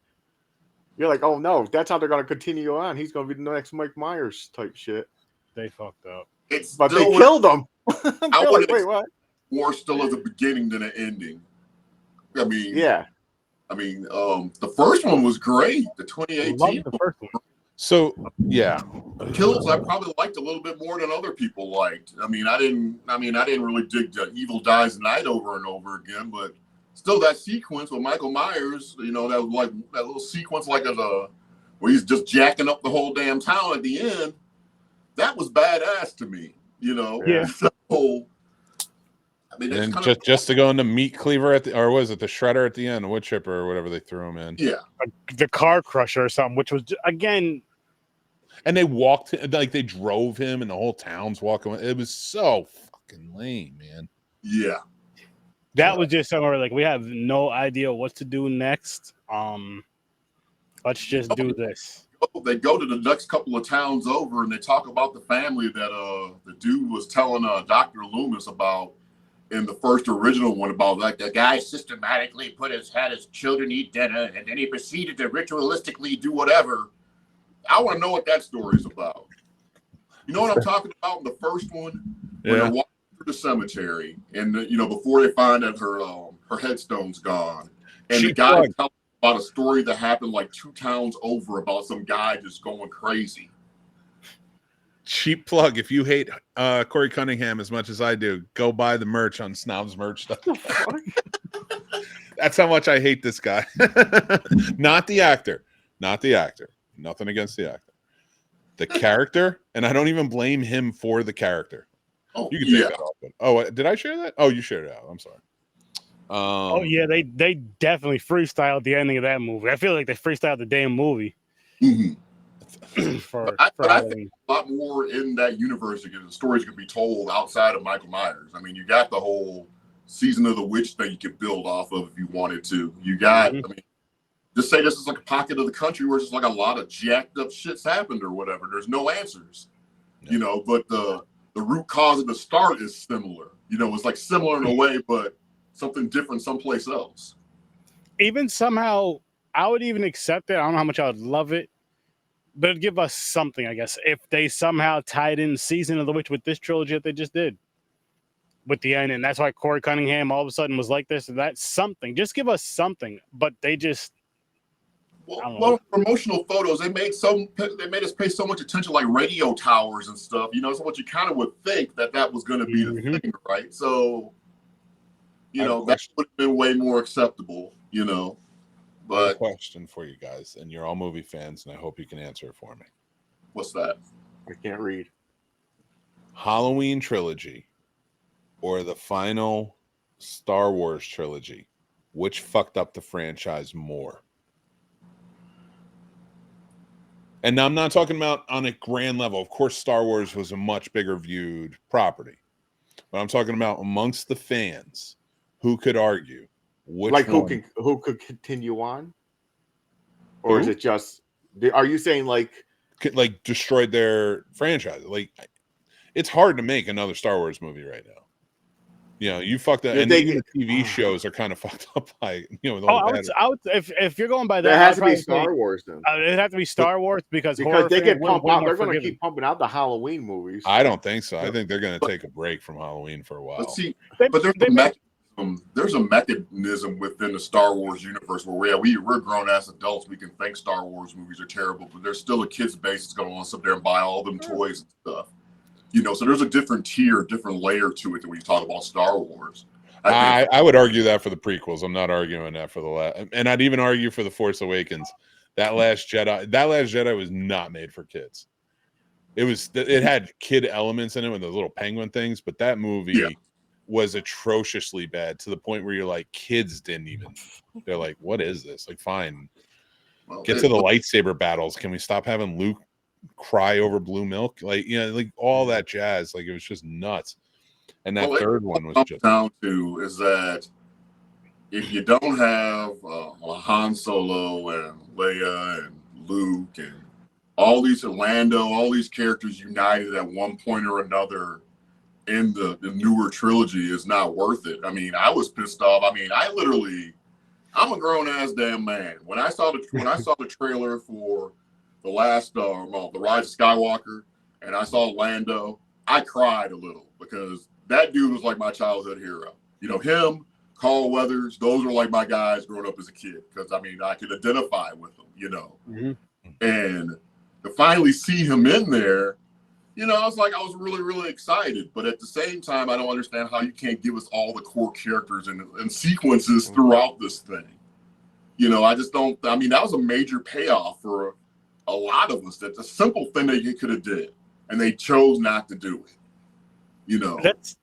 You're like, oh no, that's how they're going to continue on. He's going to be the next Mike Myers type shit. They fucked up. But they killed him. I would wait, what? More still as a beginning than an ending. I mean, yeah. I mean, the first one was great. The 2018 the first one. So yeah, Kills I probably liked a little bit more than other people liked. I didn't really dig the Evil Dies Night over and over again, but still that sequence with Michael Myers, you know, that was like that little sequence like where he's just jacking up the whole damn town at the end. That was badass to me, you know. Yeah. So, I mean, and just to go into meat cleaver or was it the shredder at the end, wood chipper or whatever they threw him in? Yeah, the car crusher or something, which was again. And they walked like they drove him, and the whole town's walking. It was so fucking lame, man. Yeah, that was just somewhere like we have no idea what to do next. Let's just do this. They go to the next couple of towns over, and they talk about the family that the dude was telling Dr. Loomis about. In the first original one about like the guy systematically had his children eat dinner and then he proceeded to ritualistically do whatever. I want to know what that story is about. You know what I'm talking about in the first one? When they're walking through the cemetery and you know before they find that her headstone's gone and the guy tells about a story that happened like 2 towns over about some guy just going crazy. cheap plug. If you hate Corey Cunningham as much as I do, go buy the merch on Snobs Merch. That's how much I hate this guy. Not the actor. Not the actor. Nothing against the actor. The character, and I don't even blame him for the character. Oh, You can take that off. Oh, did I share that? Oh, you shared it out. I'm sorry. Oh yeah, they definitely freestyled the ending of that movie. I feel like they freestyled the damn movie. But I think a lot more in that universe because the stories could be told outside of Michael Myers. I mean, you got the whole Season of the Witch thing you could build off of if you wanted to. You got, I mean, just say this is like a pocket of the country where it's just like a lot of jacked up shit's happened or whatever. There's no answers, you know, but the root cause of the start is similar. You know, it's like similar in a way, but something different someplace else. Even somehow, I would even accept it. I don't know how much I would love it, but it'd give us something, I guess, if they somehow tied in Season of the Witch with this trilogy that they just did with the end. And that's why Corey Cunningham all of a sudden was like this. And that's something. Just give us something. But they just... Well, promotional photos, they made us pay so much attention, like radio towers and stuff. You know, so what you kind of would think that was going to be the thing, right? So, you know, that would have been way more acceptable, you know. But question for you guys, and you're all movie fans, and I hope you can answer it for me. What's that? I can't read. Halloween trilogy or the final Star Wars trilogy, which fucked up the franchise more? And I'm not talking about on a grand level. Of course, Star Wars was a much bigger viewed property. But I'm talking about amongst the fans who could argue which like one, who could continue on? Or is it just, are you saying like destroyed their franchise? Like, it's hard to make another Star Wars movie right now. You know, you fucked up, and even the TV shows are kind of fucked up by, you know. With all if you're going by that, it has to be Star Wars then. It'd have to be Star Wars because they get pumped out. They're going to keep pumping out the Halloween movies. I don't think so. I think they're going to take a break from Halloween for a while. Let's see, but there's a mechanism within the Star Wars universe where we're grown ass adults. We can think Star Wars movies are terrible, but there's still a kids base that's going to want to sit there and buy all them toys and stuff. You know, so there's a different tier, different layer to it that when you talk about Star Wars. I would argue that for the prequels. I'm not arguing that for the last, and I'd even argue for the Force Awakens. That Last Jedi was not made for kids. It had kid elements in it with those little penguin things, but that movie was atrociously bad to the point where you're like, kids didn't even. They're like, what is this? Like, fine, get to the lightsaber battles. Can we stop having Luke cry over blue milk, like, you know, like all that jazz? Like, it was just nuts. And that third one was just down to is that if you don't have Han Solo and Leia and Luke and all these Orlando, all these characters united at one point or another in the newer trilogy, is not worth it. I mean, I was pissed off. I mean, I'm a grown ass damn man. When I saw the trailer for the last the Rise of Skywalker, and I saw Lando, I cried a little because that dude was like my childhood hero. You know, him, Carl Weathers, those were like my guys growing up as a kid, because I mean, I could identify with them, you know. And to finally see him in there, you know, I was really, really excited. But at the same time, I don't understand how you can't give us all the core characters and sequences throughout this thing. You know, I just don't. I mean, that was a major payoff for a lot of us. That's a simple thing that you could have did, and they chose not to do it. You know, that's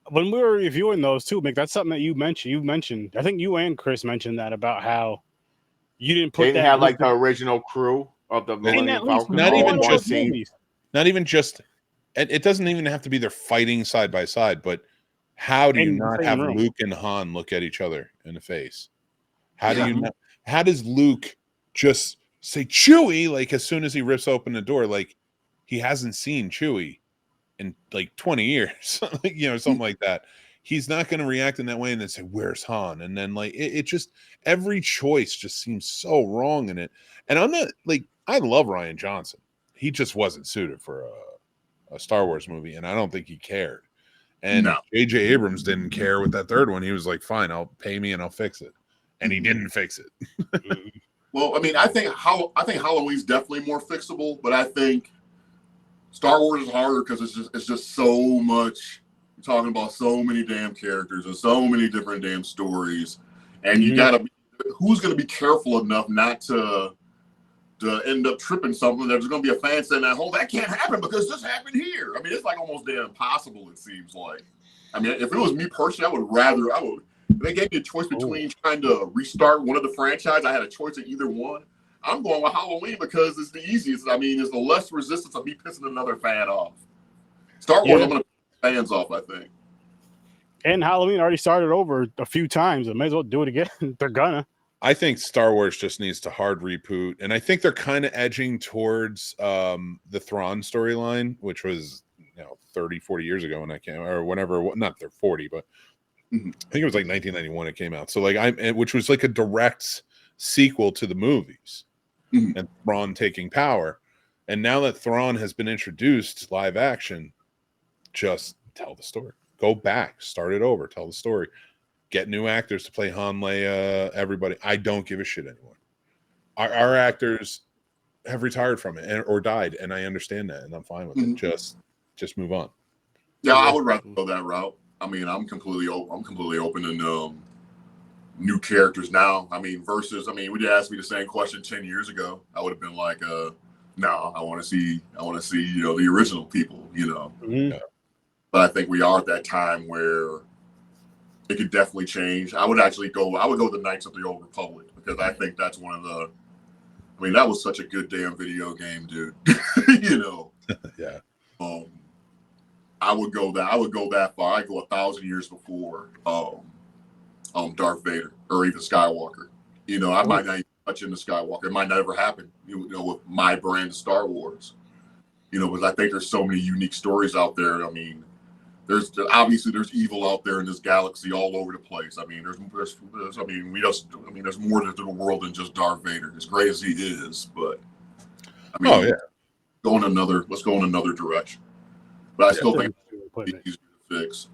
when we were reviewing those too, Mick. That's something that you mentioned. You mentioned, I think you and Chris mentioned that about how you didn't put that. Had like the original crew of the Millennium Falcon. Not even just. It doesn't even have to be they're fighting side by side, but how do you not have Luke and Han look at each other in the face? How do you not? How does Luke just say Chewie, like, as soon as he rips open the door, like he hasn't seen Chewie in like 20 years, you know, something like that. He's not going to react in that way and then say, where's Han? And then like, it just, every choice just seems so wrong in it. And I'm not like, I love Rian Johnson. He just wasn't suited for a Star Wars movie. And I don't think he cared. And J.J. Abrams didn't care with that third one. He was like, fine, I'll pay me and I'll fix it. And he didn't fix it. Well, I mean, I think Halloween's definitely more fixable, but I think Star Wars is harder because it's just so much. You're talking about so many damn characters and so many different damn stories, and you gotta be, who's gonna be careful enough not to end up tripping something. There's gonna be a fan saying that, "Oh, that can't happen because this happened here." I mean, it's like almost damn impossible. It seems like. I mean, if it was me personally, I would. If they gave me a choice between trying to restart one of the franchise, I had a choice of either one. I'm going with Halloween because it's the easiest. I mean, it's the less resistance of me pissing another fan off. Star Wars, I'm going to piss fans off, I think. And Halloween already started over a few times. I may as well do it again. They're gonna. I think Star Wars just needs to hard reboot, and I think they're kind of edging towards the Thrawn storyline, which was 30, 40 years ago when I came, or whenever, not they're 40, but I think it was like 1991 it came out. So which was like a direct sequel to the movies. And Thrawn taking power. And now that Thrawn has been introduced live action, just tell the story. Go back, start it over, tell the story. Get new actors to play Han, Leia, everybody. I don't give a shit anymore. Our actors have retired from it or died, and I understand that, and I'm fine with it. Just move on. Yeah, I would rather go that route. I mean, I'm completely open to new characters now. I mean, versus, would you ask me the same question 10 years ago? I would have been like, no, I want to see, the original people, But I think we are at that time where it could definitely change. I would go the Knights of the Old Republic because I think that's one of the, that was such a good damn video game, dude. Yeah. I would go that far. I'd go 1,000 years before Darth Vader or even Skywalker. I might not even touch into Skywalker. It might not ever happen, with my brand of Star Wars. Because I think there's so many unique stories out there. There's evil out there in this galaxy all over the place. There's more to the world than just Darth Vader, as great as he is. But let's go in another direction. But I still think it's easy to fix.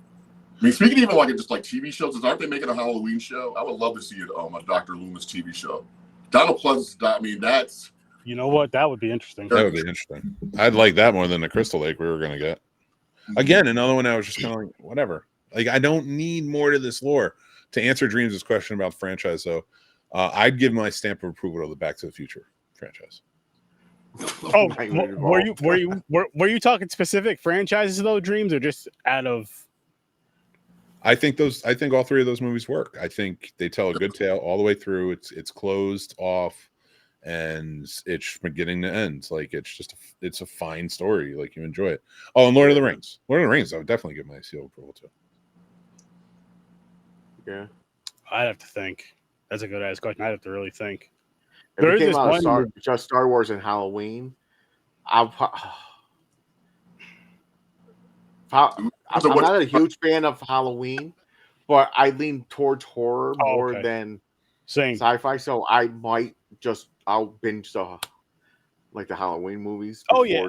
Speaking even just like TV shows, aren't they making a Halloween show? I would love to see a Dr. Loomis TV show. Donald Pleasance, that's... You know what? That would be interesting. That would be interesting. I'd like that more than the Crystal Lake we were going to get. Again, another one I was just kind of like, whatever. I don't need more to this lore. To answer Dreams' question about the franchise, though, I'd give my stamp of approval to the Back to the Future franchise. Oh, were you talking specific franchises though, Dreams, or just out of? I think all three of those movies work. I think they tell a good tale all the way through. It's closed off, and it's from beginning to end. It's a fine story. You enjoy it. Oh, and Lord of the Rings. Lord of the Rings, I would definitely give my seal of approval to. Yeah, I'd have to think. That's a good ass question. I'd have to really think. If it came out of just Star Wars and Halloween, I'm not a huge fan of Halloween, but I lean towards horror more than sci-fi. So I might I'll binge the Halloween movies. Oh yeah,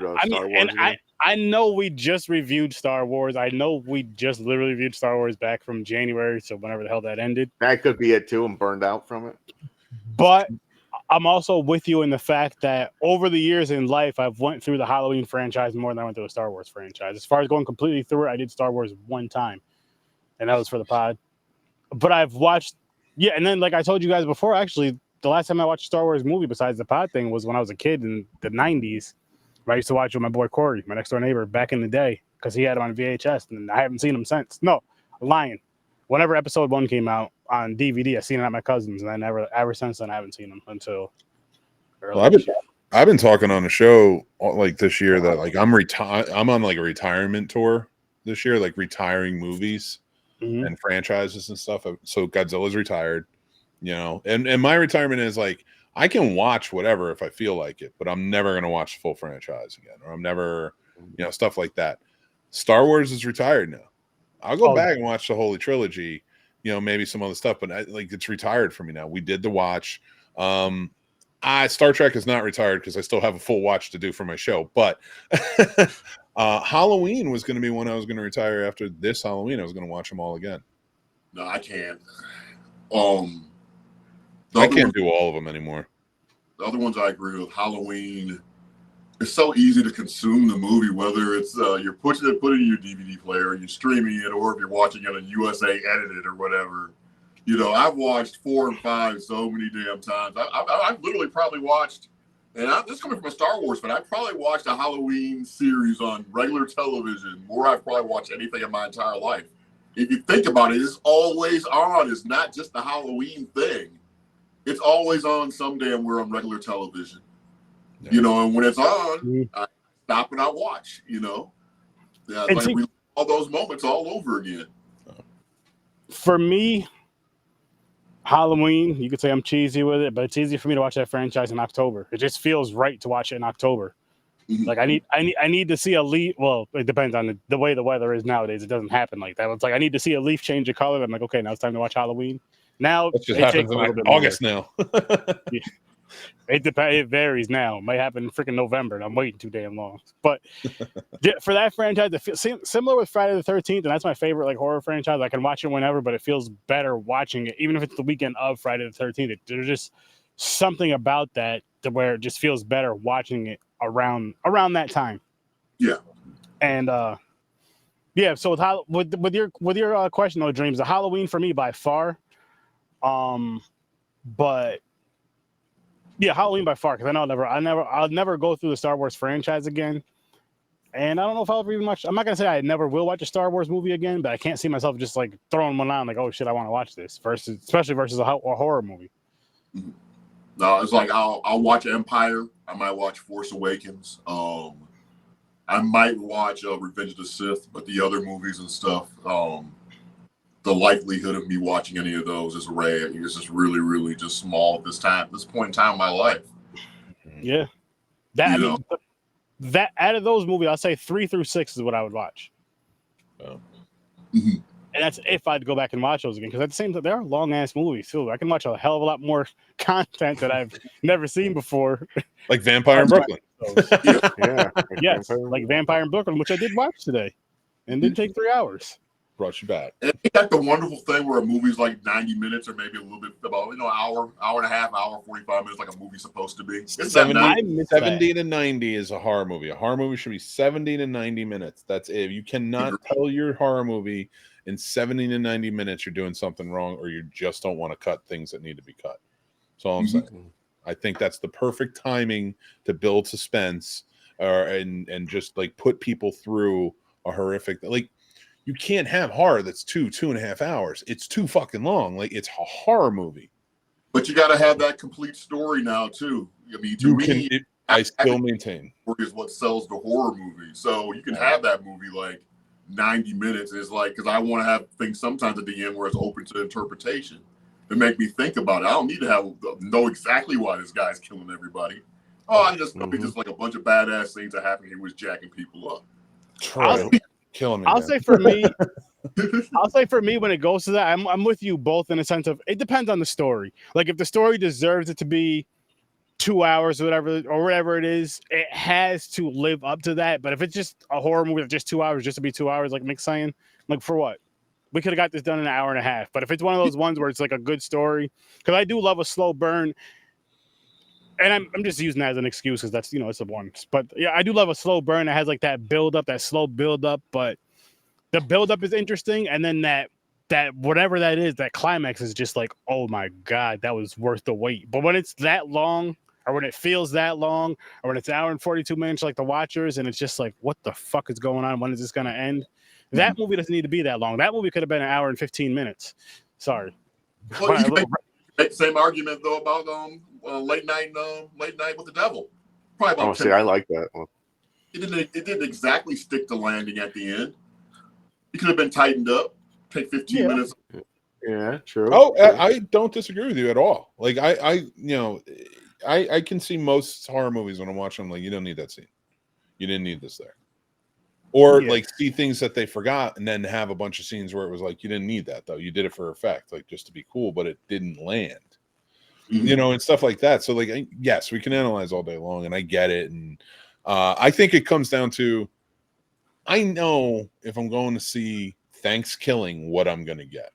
I know we just reviewed Star Wars. I know we just literally reviewed Star Wars back from January, so whenever the hell that ended. That could be it too. I'm burned out from it. But I'm also with you in the fact that over the years in life, I've went through the Halloween franchise more than I went through a Star Wars franchise. As far as going completely through it, I did Star Wars one time, and that was for the pod. But I've watched, and then like I told you guys before, actually, the last time I watched a Star Wars movie besides the pod thing was when I was a kid in the 90s. I used to watch with my boy Corey, my next door neighbor, back in the day, because he had him on VHS, and I haven't seen him since. No, lying. Whenever episode 1 came out on DVD, I seen it at my cousin's, and I ever since then, I haven't seen him until early. I've been talking on a show this year that I'm on a retirement tour this year, retiring movies and franchises and stuff. So Godzilla's retired, and my retirement is I can watch whatever if I feel like it, but I'm never going to watch the full franchise again, or I'm never, stuff like that. Star Wars is retired now. I'll go back and watch the Holy Trilogy, maybe some other stuff, but it's retired for me now. We did the watch. Star Trek is not retired because I still have a full watch to do for my show, but Halloween was going to be one I was going to retire after this Halloween. I was going to watch them all again. No, I can't. I can't do all of them anymore. The other ones I agree with. Halloween, it's so easy to consume the movie, whether it's you're putting it in your DVD player, you're streaming it, or if you're watching it on USA edited or whatever. You know, I've watched 4 and 5 so many damn times. I've literally probably watched, and this is coming from a Star Wars fan, I probably watched a Halloween series on regular television more I've probably watched anything in my entire life. If you think about it, it's always on. It's not just the Halloween thing. It's always on some damn where on regular television. Yeah. You know, and when it's on, I stop and I watch, you know. Yeah, it's like we all those moments all over again. For me, Halloween, you could say I'm cheesy with it, but it's easy for me to watch that franchise in October. It just feels right to watch it in October. Mm-hmm. Like I need to see a leaf. Well, it depends on the way the weather is nowadays. It doesn't happen like that. It's like I need to see a leaf change of color. I'm like, okay, now it's time to watch Halloween. Now it just happens in like August now. Yeah. It varies now. It might happen in freaking November, and I'm waiting too damn long. But for that franchise, it feels similar with Friday the 13th, and that's my favorite like horror franchise. I can watch it whenever, but it feels better watching it, even if it's the weekend of Friday the 13th. There's just something about that to where it just feels better watching it around that time. Yeah. And yeah. So with your question though, Dreams, the Halloween for me by far. But yeah, Halloween by far, because I know I'll never go through the Star Wars franchise again. And I don't know if I'll ever even watch. I'm not gonna say I never will watch a Star Wars movie again, but I can't see myself just like throwing one on, like, oh shit, I want to watch this. Especially versus a horror movie. No, it's like I'll watch Empire. I might watch Force Awakens. I might watch Revenge of the Sith, but the other movies and stuff, the likelihood of me watching any of those is rare. It's just really, really just small at this point in time in my life. Yeah, that out of those movies, I'd say 3 through 6 is what I would watch. Oh. Mm-hmm. And that's if I'd go back and watch those again, because at the same time, they're long ass movies too. I can watch a hell of a lot more content that I've never seen before, like Vampire in Brooklyn. Yes, like Vampire in Brooklyn, which I did watch today, and didn't take 3 hours. Brought you back. It's like the wonderful thing where a movie's like 90 minutes or maybe a little bit about, hour and a half, hour 45 minutes, like a movie's supposed to be. 70 to 90 is a horror movie. A horror movie should be 70 to 90 minutes. That's it. You cannot tell your horror movie in 70 to 90 minutes you're doing something wrong, or you just don't want to cut things that need to be cut. That's all I'm saying. I think that's the perfect timing to build suspense, and just like put people through a horrific, like, you can't have horror that's 2.5 hours. It's too fucking long. Like, it's a horror movie. But you got to have that complete story now too. I mean, I still maintain is what sells the horror movie. So you can have that movie like 90 minutes. It's like, because I want to have things sometimes at the end where it's open to interpretation to make me think about it. I don't need to know exactly why this guy's killing everybody. Oh, I just know it's just like a bunch of badass things that happen. He was jacking people up. Killing me. I'll say for me, when it goes to that, I'm with you both in a sense of it depends on the story. Like, if the story deserves it to be 2 hours or whatever it is, it has to live up to that. But if it's just a horror movie of just 2 hours, just to be 2 hours, like Mick's saying, like, for what? We could have got this done in an hour and a half. But if it's one of those ones where it's like a good story, because I do love a slow burn. And I'm just using that as an excuse because that's, it's a one. But yeah, I do love a slow burn that has like that build up, that slow build up. But the build up is interesting, and then that whatever that is, that climax is just like, oh my god, that was worth the wait. But when it's that long, or when it feels that long, or when it's an hour and 42 minutes, like The Watchers, and it's just like, what the fuck is going on? When is this gonna end? That movie doesn't need to be that long. That movie could have been an hour and 15 minutes. Sorry. Well, you can make the same argument though about late night with the devil. Probably about 10 I like that one. It didn't exactly stick the landing at the end. It could have been tightened up. Take 15 minutes. Yeah, true. Oh, I don't disagree with you at all. Like, I can see most horror movies when I'm watching them, like, you don't need that scene. You didn't need this there. Or like see things that they forgot and then have a bunch of scenes where it was like, you didn't need that though. You did it for effect, like just to be cool, but it didn't land. And stuff like that. So, like, yes, we can analyze all day long, and I get it. And I think it comes down to, I know if I'm going to see Thanksgiving, what I'm going to get.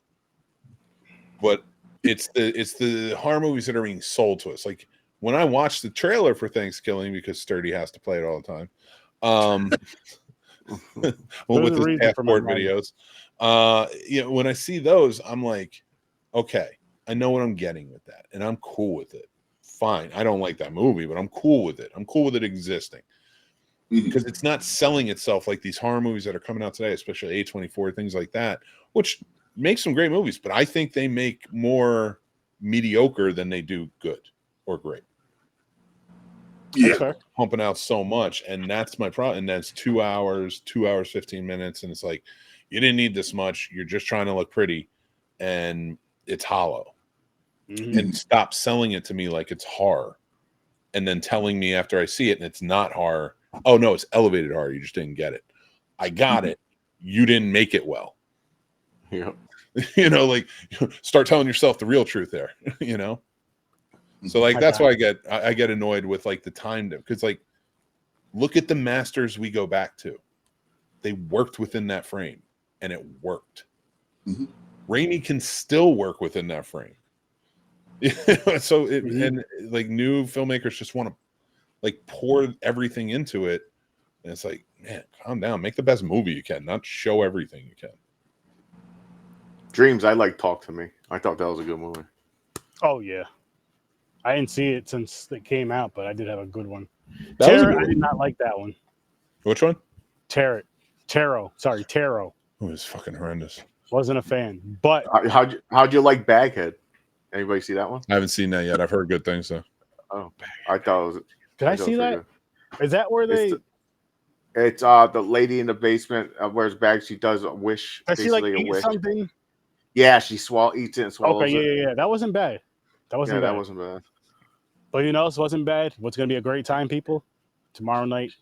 But it's the horror movies that are being sold to us. Like, when I watch the trailer for Thanksgiving, because Sturdy has to play it all the time, well, with his passport videos, when I see those, I'm like, okay, I know what I'm getting with that, and I'm cool with it. Fine, I don't like that movie, but I'm cool with it. I'm cool with it existing because it's not selling itself like these horror movies that are coming out today, especially A24, things like that, which make some great movies, but I think they make more mediocre than they do good or great. Yeah, pumping out so much, and that's my problem. And that's 2 hours 15 minutes, and it's like, you didn't need this much. You're just trying to look pretty, and it's hollow. And stop selling it to me like it's horror, and then telling me after I see it and it's not horror, oh no, it's elevated horror, you just didn't get it. I got it, you didn't make it well. Yeah. Like, start telling yourself the real truth there. So like, that's why I get annoyed with like the time, because like, look at the masters we go back to. They worked within that frame, and it worked. Raimi can still work within that frame. So and like, new filmmakers just want to like pour everything into it, and it's like, man, calm down, make the best movie you can, not show everything you can. Dreams, I like Talk to Me. I thought that was a good movie. Oh yeah, I didn't see it since it came out, but I did have a good one. Tarot, I did not like that one. Which one? Tarot. Sorry, Tarot. Oh, it was fucking horrendous. Wasn't a fan. But how'd you like Baghead? Anybody see that one? I haven't seen that yet. I've heard good things though. Oh, I thought it was. Did I see that? Is that where they? It's the lady in the basement wears bags. She does a wish. Does she like a eat wish. Something? Yeah, she eats it and swallows it. Okay, yeah. That wasn't bad. That wasn't bad. But it wasn't bad. What's going to be a great time, people? Tomorrow night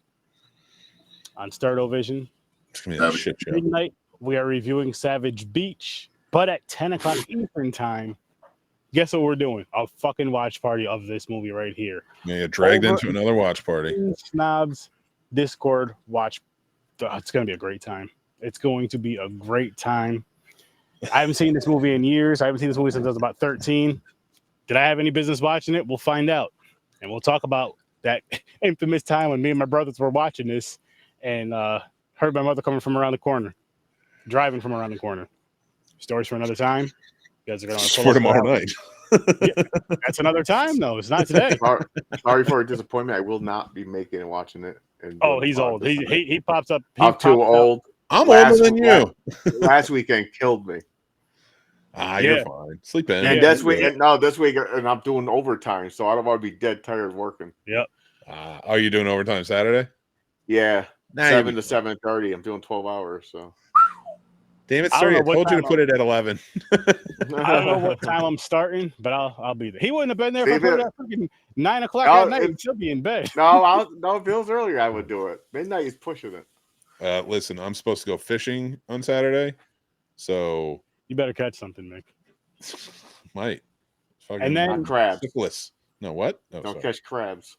on Sterdo Vision. It's going to be a shit show. Midnight, we are reviewing Savage Beach. But at 10 o'clock Eastern time, guess what we're doing? A fucking watch party of this movie right here. Yeah, get dragged into another watch party. Snobs Discord watch. It's going to be a great time. It's going to be a great time. I haven't seen this movie in years. I haven't seen this movie since I was about 13. Did I have any business watching it? We'll find out. And we'll talk about that infamous time when me and my brothers were watching this and heard my mother coming from around the corner, driving from around the corner. Stories for another time. You guys are going to for tomorrow night. Yeah, that's another time, though. It's not today. Sorry for your disappointment. I will not be making and watching it. He's old. He pops up. I'm too old. I'm older than you. Last weekend killed me. You're fine. Sleep in. And this week, and I'm doing overtime, so I don't want to be dead tired working. Yep. Are you doing overtime Saturday? Yeah, 7 to 7:30. I'm doing 12 hours. So, damn it, sir! I told you to put it at 11. I don't know what time I'm starting, but I'll be there. He wouldn't have been there if I put it at freaking 9 o'clock at night. He'd still be in bed. No, if it was earlier, I would do it. Midnight is pushing it. Listen, I'm supposed to go fishing on Saturday, so. You better catch something, Mick. Might. And then crabs. Syphilis. No, what? No, don't catch crabs.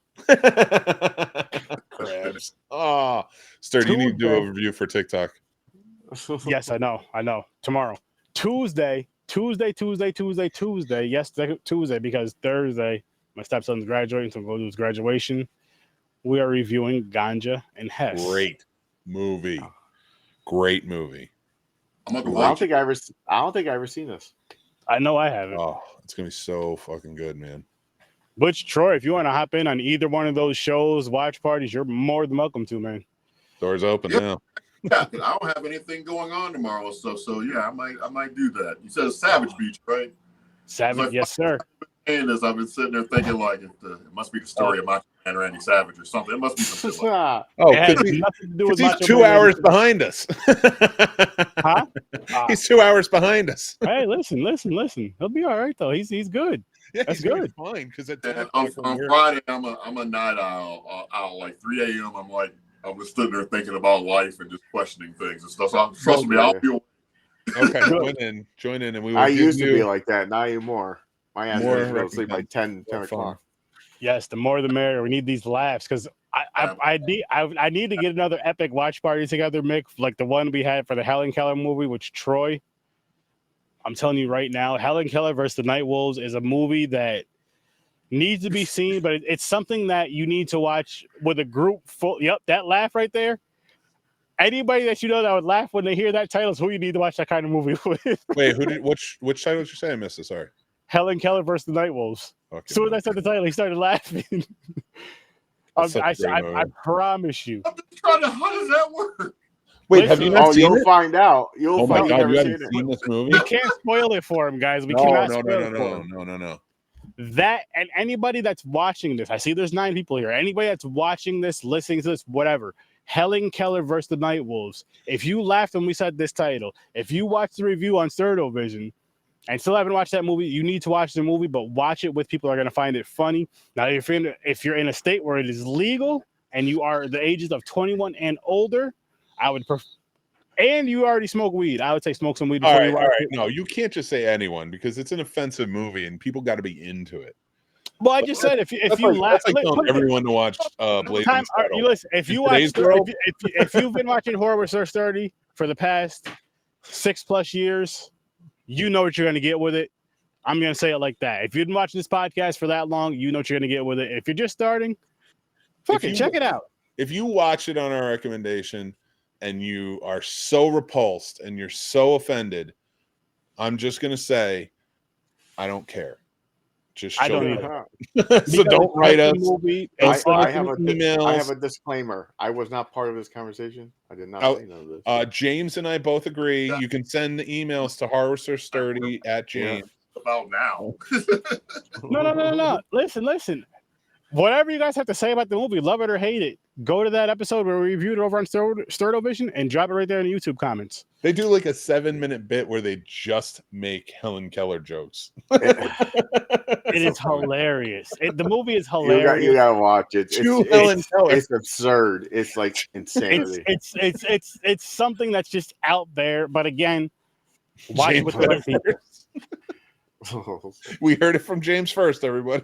Crabs. Oh, Sturdy, you need to do a review for TikTok. Yes, I know. Tomorrow. Tuesday. Yes, Tuesday, because Thursday, my stepson's graduating, so I'm going to do his graduation. We are reviewing Ganja and Hess. Great movie. I'm gonna I don't think I ever seen this. I know I haven't. Oh, it's gonna be so fucking good, man. Butch, Troy, if you want to hop in on either one of those shows, watch parties, you're more than welcome to, man. Doors open now. Yeah, I don't have anything going on tomorrow, so yeah, I might do that. You said Savage Beach, right? Savage, yes, sir. And as I've been sitting there thinking, like, it must be the story of Macho Man Randy Savage or something. It must be something like because he's 2 hours behind us. Huh? He's 2 hours behind us. Hey, listen. He'll be all right though. He's good. Yeah, that's good. Fine, because on Friday I'm a night owl. Like 3 a.m. I'm just sitting there thinking about life and just questioning things and stuff. So trust me, I'll be okay. Join in, and we will. I used to be like that, not anymore. My ass goes to sleep by 10 o'clock. Yes, the more the merrier. We need these laughs because I need to get another epic watch party together, Mick, like the one we had for the Helen Keller movie, which Troy. I'm telling you right now, Helen Keller versus the Night Wolves is a movie that needs to be seen, but it's something that you need to watch with a group full. Yep, that laugh right there. Anybody that you know that would laugh when they hear that title is who you need to watch that kind of movie with. Wait, which title did you say? I missed it. Sorry. Helen Keller versus the Night Wolves. Okay, as soon as I said the title, he started laughing. I promise you. I'm just trying to. How does that work? Wait, have you not seen you'll it? find out. You'll Oh my find God, you never haven't seen this movie? We can't spoil it for him, guys. We cannot spoil it for him. No. That, and anybody that's watching this, I see there's 9 people here. Anybody that's watching this, listening to this, whatever, Helen Keller versus the Night Wolves. If you laughed when we said this title, if you watched the review on Vision and still haven't watched that movie, you need to watch the movie, but watch it with people who are going to find it funny. Now, if you're in a state where it is legal and you are the ages of 21 and older, I would prefer. And you already smoke weed. I would say smoke some weed before you watch it. No, you can't just say anyone because it's an offensive movie and people got to be into it. Well, I just said if you laugh, that's like telling everyone to watch Blazing Saddles. Listen, if you've been watching Horror with Sir Sturdy for the past 6+ years, you know what you're going to get with it. I'm going to say it like that. If you've been watching this podcast for that long, you know what you're going to get with it. If you're just starting, check it out. If you watch it on our recommendation and you are so repulsed and you're so offended, I'm just going to say, I don't care. Just show it. So don't write us. I have a disclaimer. I was not part of this conversation. I did not say none of this. James and I both agree. You can send the emails to horrorsirSturdy@James. About now. No. Listen. Whatever you guys have to say about the movie, love it or hate it, go to that episode where we reviewed it over on Vision and drop it right there in the YouTube comments. They do like a 7-minute bit where they just make Helen Keller jokes. It is hilarious. The movie is hilarious. You gotta watch it. It's absurd. It's like insanity. It's something that's just out there. But again, watch it with the right people. We heard it from James first, everybody.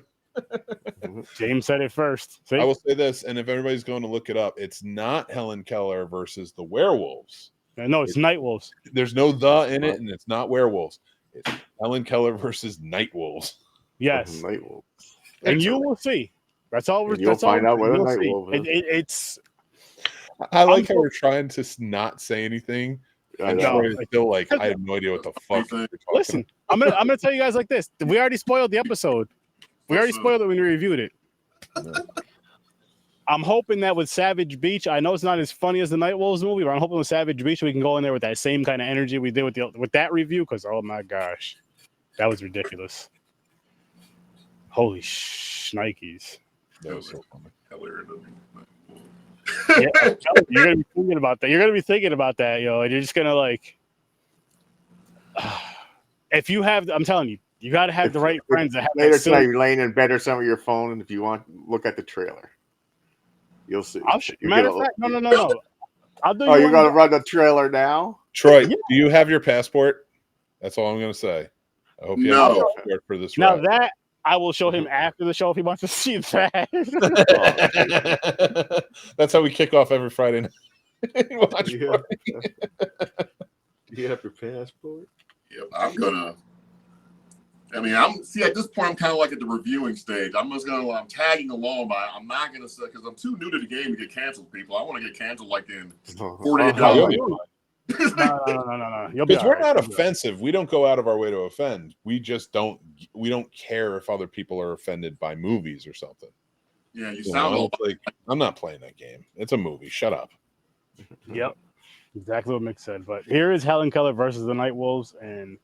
James said it first. See? I will say this, and if everybody's going to look it up, it's not Helen Keller versus the werewolves. No, it's Night Wolves. There's no "the" in it, and it's not werewolves. It's Helen Keller versus Night Wolves. Yes, Night Wolves. And you will see. That's all. You'll find out what a Night Wolf is. It's. I like how we're trying to not say anything. I feel like I have no idea what the fuck. Listen, I'm gonna tell you guys like this. We already spoiled the episode. We already spoiled it when we reviewed it. I'm hoping that with Savage Beach, I know it's not as funny as the Night Wolves movie, but I'm hoping with Savage Beach we can go in there with that same kind of energy we did with that review. Because oh my gosh, that was ridiculous. Holy shnikes! That was so funny. Yeah, you're gonna be thinking about that. You're gonna be thinking about that, yo. And you're just gonna like, if you have, I'm telling you. You got to have the right friends that have later tonight. You're laying in bed or something with your phone, and if you want, look at the trailer. You'll see. Matter of fact, no. I'll do. You're gonna run the trailer now, Troy? Do you have your passport? That's all I'm gonna say. I hope you have a passport for this. Now that I will show him after the show if he wants to see that. That's how we kick off every Friday night. Do you have your passport? Yep, I'm gonna. I'm at this point I'm kind of like at the reviewing stage. I'm tagging along, but I'm not gonna say because I'm too new to the game to get canceled. People, I want to get canceled like in 48 hours. No. Because we're not offensive. We don't go out of our way to offend. We just don't. We don't care if other people are offended by movies or something. Yeah, you sound like I'm not playing that game. It's a movie. Shut up. Yep, exactly what Mick said. But here is Helen Keller versus the Night Wolves, and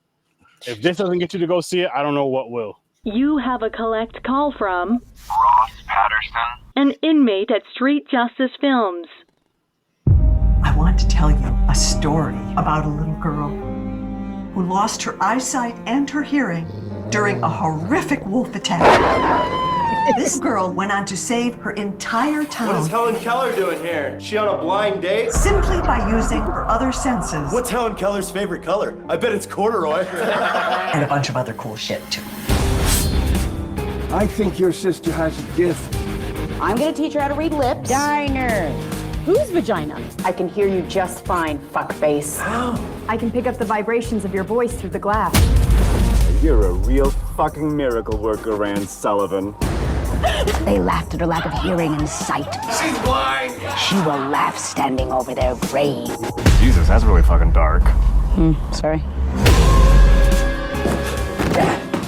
if this doesn't get you to go see it, I don't know what will. You have a collect call from Ross Patterson, an inmate at Street Justice Films. I want to tell you a story about a little girl who lost her eyesight and her hearing during a horrific wolf attack. This girl went on to save her entire town. What is Helen Keller doing here? Is she on a blind date? Simply by using her other senses. What's Helen Keller's favorite color? I bet it's corduroy. And a bunch of other cool shit, too. I think your sister has a gift. I'm gonna teach her how to read lips. Diner. Whose vagina? I can hear you just fine, fuckface. I can pick up the vibrations of your voice through the glass. You're a real fucking miracle worker, Ann Sullivan. They laughed at her lack of hearing and sight. She's blind! She will laugh standing over their grave. Jesus, that's really fucking dark. Sorry.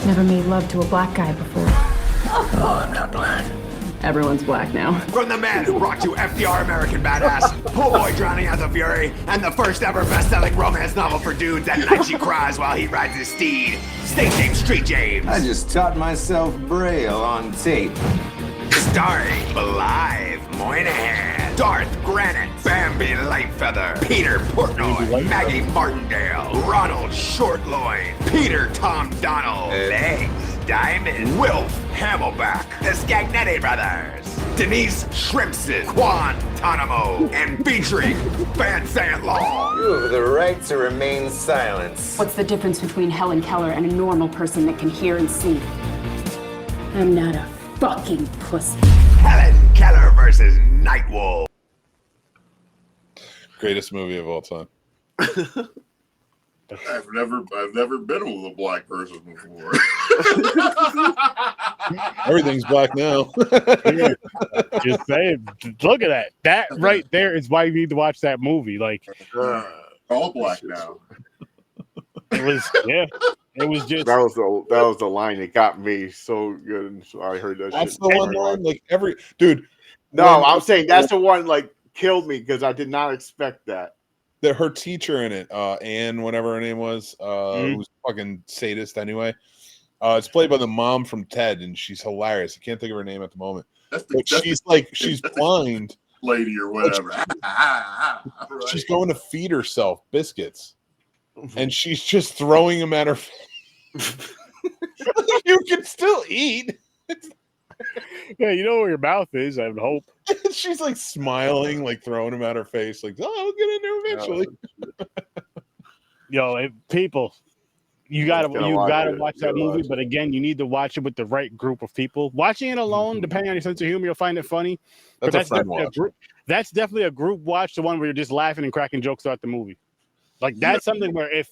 Never made love to a black guy before. Oh, I'm not black. Everyone's black now. From the man who brought you FDR American Badass, Poor Boy Drowning as a Fury, and the first ever best-selling romance novel for dudes, At Night She Cries While He Rides His Steed, State Name Street James. I just taught myself Braille on tape. Starring Blythe Moynihan, Darth Granite, Bambi Lightfeather, Peter Portnoy, Maggie Martindale, Ronald Shortloin, Peter Tom Donnell, Legs Diamond, Wilf Hamelback, the Scagnetti Brothers, Denise Shrimpson, Guantanamo, and featuring Van Sant Long. You have the right to remain silent. What's the difference between Helen Keller and a normal person that can hear and see? I'm not a fucking pussy. Helen Keller versus Nightwolf. Greatest movie of all time. I've never been with a black person before. Everything's black now. Just saying. Look at that. That right there is why you need to watch that movie. Like, all black now. it was, yeah. It was just that was the line that got me so good. And so I heard that. That's shit. the one line, like every dude. No, I'm saying that's the one like killed me because I did not expect that. Her teacher in it, Anne, whatever her name was, who's fucking sadist anyway. It's played by the mom from Ted, and she's hilarious. I can't think of her name at the moment. She's blind, lady or whatever. She's going to feed herself biscuits, and she's just throwing them at her face. You can still eat. yeah, you know where your mouth is, I would hope. She's like smiling, like throwing them at her face, like, "Oh, I'll get in there eventually." Yo, people, you gotta watch that movie. But again, you need to watch it with the right group of people. Watching it alone, depending on your sense of humor, you'll find it funny. That's definitely a group watch. The one where you're just laughing and cracking jokes throughout the movie. Like that's something where if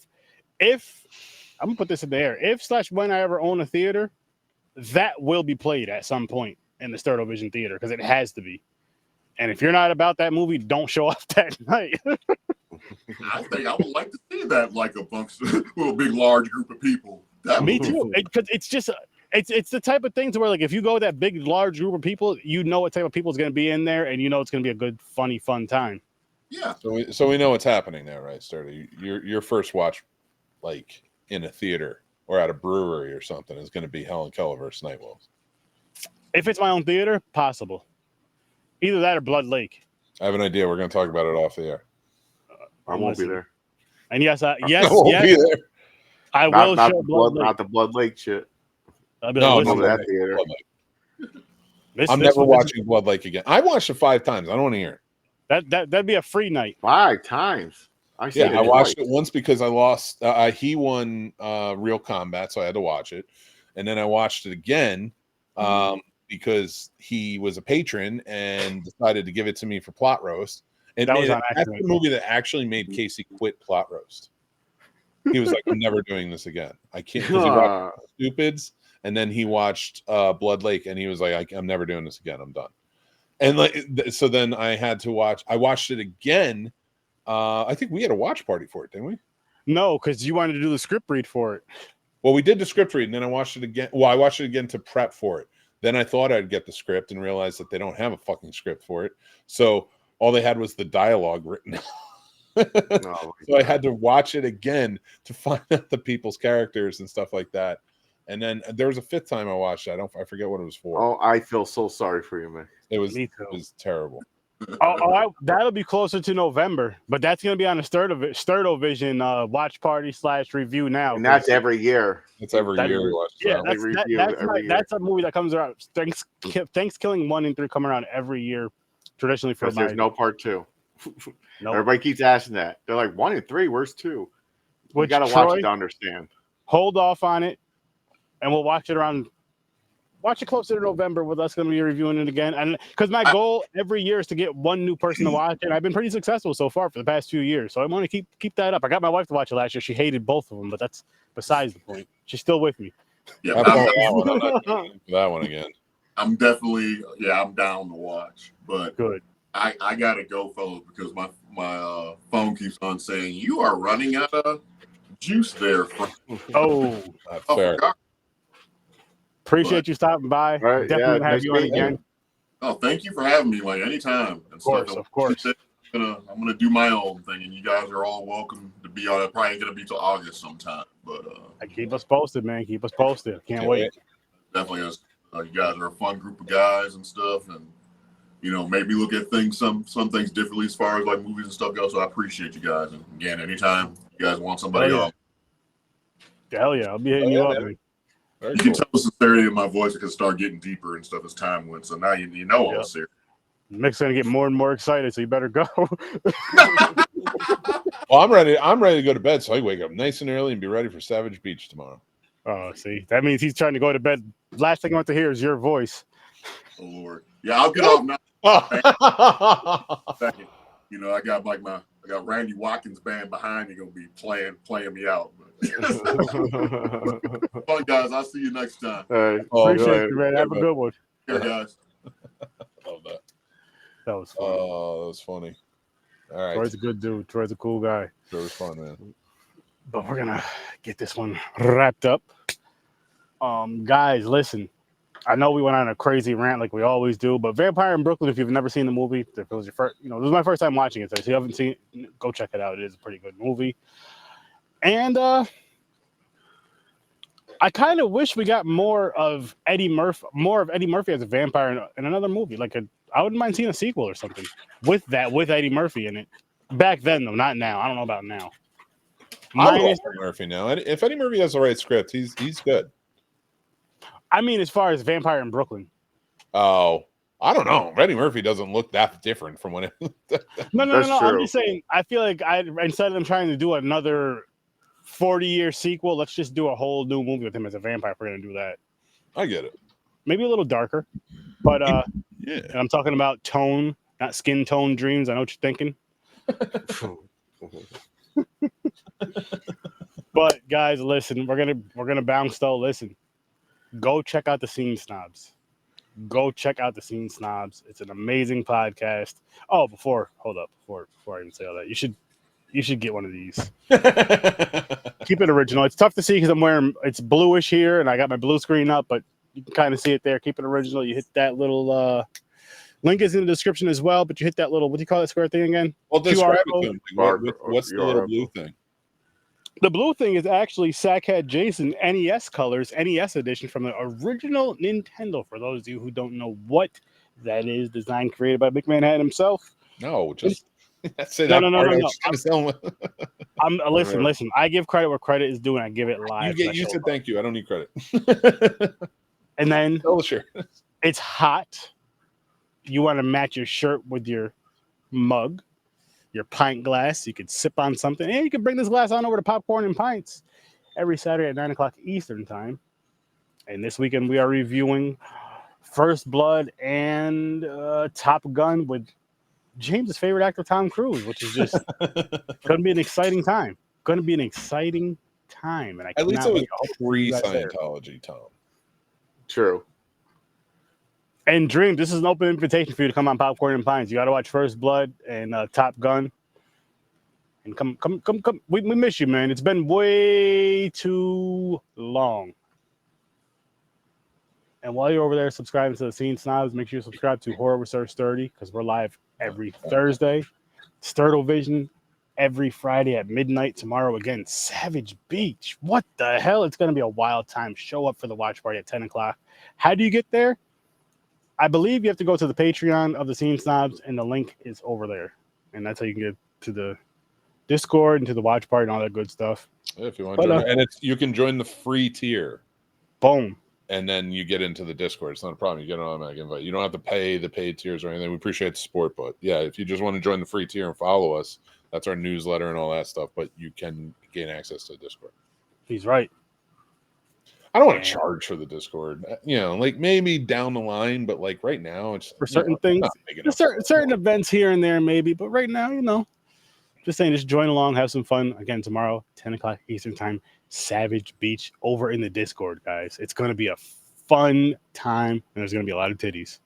I'm gonna put this in the air, if/when I ever own a theater, that will be played at some point in the Sternovision Theater because it has to be. And if you're not about that movie, don't show up that night. I think I would like to see that, like amongst a big, large group of people. Me too. Because it's just it's the type of thing to where like if you go with that big, large group of people, you know what type of people is going to be in there, and you know it's going to be a good, funny, fun time. Yeah. So we know what's happening there, right, Sturdy? Your first watch, like in a theater or at a brewery or something, is going to be Helen Keller versus Nightwolf. If it's my own theater, possible. Either that or Blood Lake. I have an idea. We're going to talk about it off the air. I won't be there. And yes, I won't be there. I will show Blood Lake. Not the Blood Lake shit. I'll be like, no, that theater. I'm never watching Blood Lake again. I watched it 5 times. I don't want to hear it. That'd be a free night. 5 times. I watched it once because I lost. He won Real Combat, so I had to watch it, and then I watched it again because he was a patron and decided to give it to me for Plot Roast. And that's the movie that actually made Casey quit Plot Roast. He was like, "I'm never doing this again. I can't." Because he watched Stupids, and then he watched Blood Lake, and he was like, "I'm never doing this again. I'm done." And like, so then I had to watch. I watched it again. I think we had a watch party for it, didn't we? No, because you wanted to do the script read for it. Well, we did the script read, and then I watched it again. Well, I watched it again to prep for it. Then I thought I'd get the script and realized that they don't have a fucking script for it. So all they had was the dialogue written. So I had to watch it again to find out the people's characters and stuff like that. And then there was a 5th time I watched it. I forget what it was for. Oh, I feel so sorry for you, man. It was terrible. That'll be closer to November, but that's going to be on a Sternovision watch party / review now. And that's every year. It's every year we watch. Yeah, that's a movie that comes around. Thanksgiving 1 and 3 come around every year, traditionally for there's no part 2. Nope. Everybody keeps asking that. They're like 1 and 3. Where's 2? You got to watch it to understand. Hold off on it, and we'll watch it around. Watch it closer to November with us going to be reviewing it again. And because my goal every year is to get one new person to watch it. I've been pretty successful so far for the past few years. So I want to keep that up. I got my wife to watch it last year. She hated both of them, but that's besides the point. She's still with me. Yeah, that one again. I'm definitely, I'm down to watch. But Good. I gotta go, fellas, because my phone keeps on saying you are running out of juice there. Oh, fair. Appreciate you stopping by. Right, Definitely gonna have nice you on meeting again. you. Oh, thank you for having me. Like anytime. And Of course. I'm gonna do my own thing, and you guys are all welcome to be on it. Probably ain't gonna be till August sometime, but keep us posted, man. Keep us posted. Can't wait. Definitely, you guys are a fun group of guys and stuff, and maybe look at things some things differently as far as like movies and stuff go. So I appreciate you guys, and again, anytime you guys want somebody on. Hell yeah, I'll be hitting you up, man. You can tell the sincerity of my voice. It can start getting deeper and stuff as time went. So now you know I'm serious. Mick's gonna get more and more excited, so you better go. Well, I'm ready. I'm ready to go to bed, so I wake up nice and early and be ready for Savage Beach tomorrow. Oh, see, that means he's trying to go to bed. Last thing I want to hear is your voice. Oh Lord, yeah, I'll get off now. Second, I got I got Randy Watkins band behind me gonna be playing me out. Fun guys, I'll see you next time. All right. Appreciate you, man. Have a good one. Here, guys. Love that. That was funny. Oh, that was funny. All right. Troy's a good dude. Troy's a cool guy. It was fun, man. But we're gonna get this one wrapped up. Guys, listen. I know we went on a crazy rant like we always do, but Vampire in Brooklyn, if you've never seen the movie, if it was your first, this is my first time watching it. So if you haven't seen it, go check it out. It is a pretty good movie. And I kind of wish we got more of Eddie Murphy as a vampire in another movie. I wouldn't mind seeing a sequel or something with Eddie Murphy in it. Back then, though, not now. I don't know about now. I love Eddie Murphy now. If Eddie Murphy has the right script, he's good. I mean, as far as Vampire in Brooklyn. Oh, I don't know. Eddie Murphy doesn't look that different from when it. No. I'm just saying. I feel like instead of them trying to do another 40-year sequel, let's just do a whole new movie with him as a vampire. If we're gonna do that. I get it. Maybe a little darker, but yeah. And I'm talking about tone, not skin tone dreams. I know what you're thinking. But guys, listen, we're gonna bounce though. Listen, go check out the Scene Snobs. Go check out the Scene Snobs. It's an amazing podcast. Oh, before I even say all that, you should get one of these. Keep it original. It's tough to see because it's bluish here, and I got my blue screen up, but you can kind of see it there. Keep it original. You hit that little link is in the description as well, but you hit that little, what do you call that square thing again? Well, describe it to me. What's the little blue thing? The blue thing is actually Sackhead Jason NES colors, NES edition from the original Nintendo. For those of you who don't know what that is, designed, created by Big Manhattan himself. No, just say no. Listen. I give credit where credit is due, and I give it live. You said thank you. I don't need credit. And then sure. It's hot. You want to match your shirt with your mug, your pint glass. You could sip on something, and you can bring this glass on over to Popcorn and Pints every Saturday at 9:00 Eastern time. And this weekend we are reviewing First Blood and Top Gun with James's favorite actor, Tom Cruise, which is just going to be an exciting time. And at least it was pre-Scientology, Tom. True. And Dream, this is an open invitation for you to come on Popcorn and Pines. You got to watch First Blood and Top Gun. And come. We miss you, man. It's been way too long. And while you're over there subscribing to the Scene Snobs, make sure you subscribe to Horror Research 30 because we're live every Thursday. Sturtle Vision every Friday at midnight. Tomorrow again, Savage Beach. What the hell? It's going to be a wild time. Show up for the watch party at 10 o'clock. How do you get there? I believe you have to go to the Patreon of the Scene Snobs, and the link is over there. And that's how you can get to the Discord and to the watch party and all that good stuff. Yeah, if you want to join, and you can join the free tier. Boom. And then you get into the Discord. It's not a problem. You get an automatic invite. You don't have to pay the paid tiers or anything. We appreciate the support, but yeah, if you just want to join the free tier and follow us, that's our newsletter and all that stuff. But you can gain access to the Discord. He's right. I don't want to charge for the Discord. Like maybe down the line, but like right now, it's for certain things, certain events here and there, maybe. But right now, just saying, just join along, have some fun. Again, tomorrow, 10 o'clock Eastern time, Savage Beach over in the Discord, guys. It's going to be a fun time, and there's going to be a lot of titties.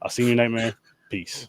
I'll see you, Nightmare. Peace.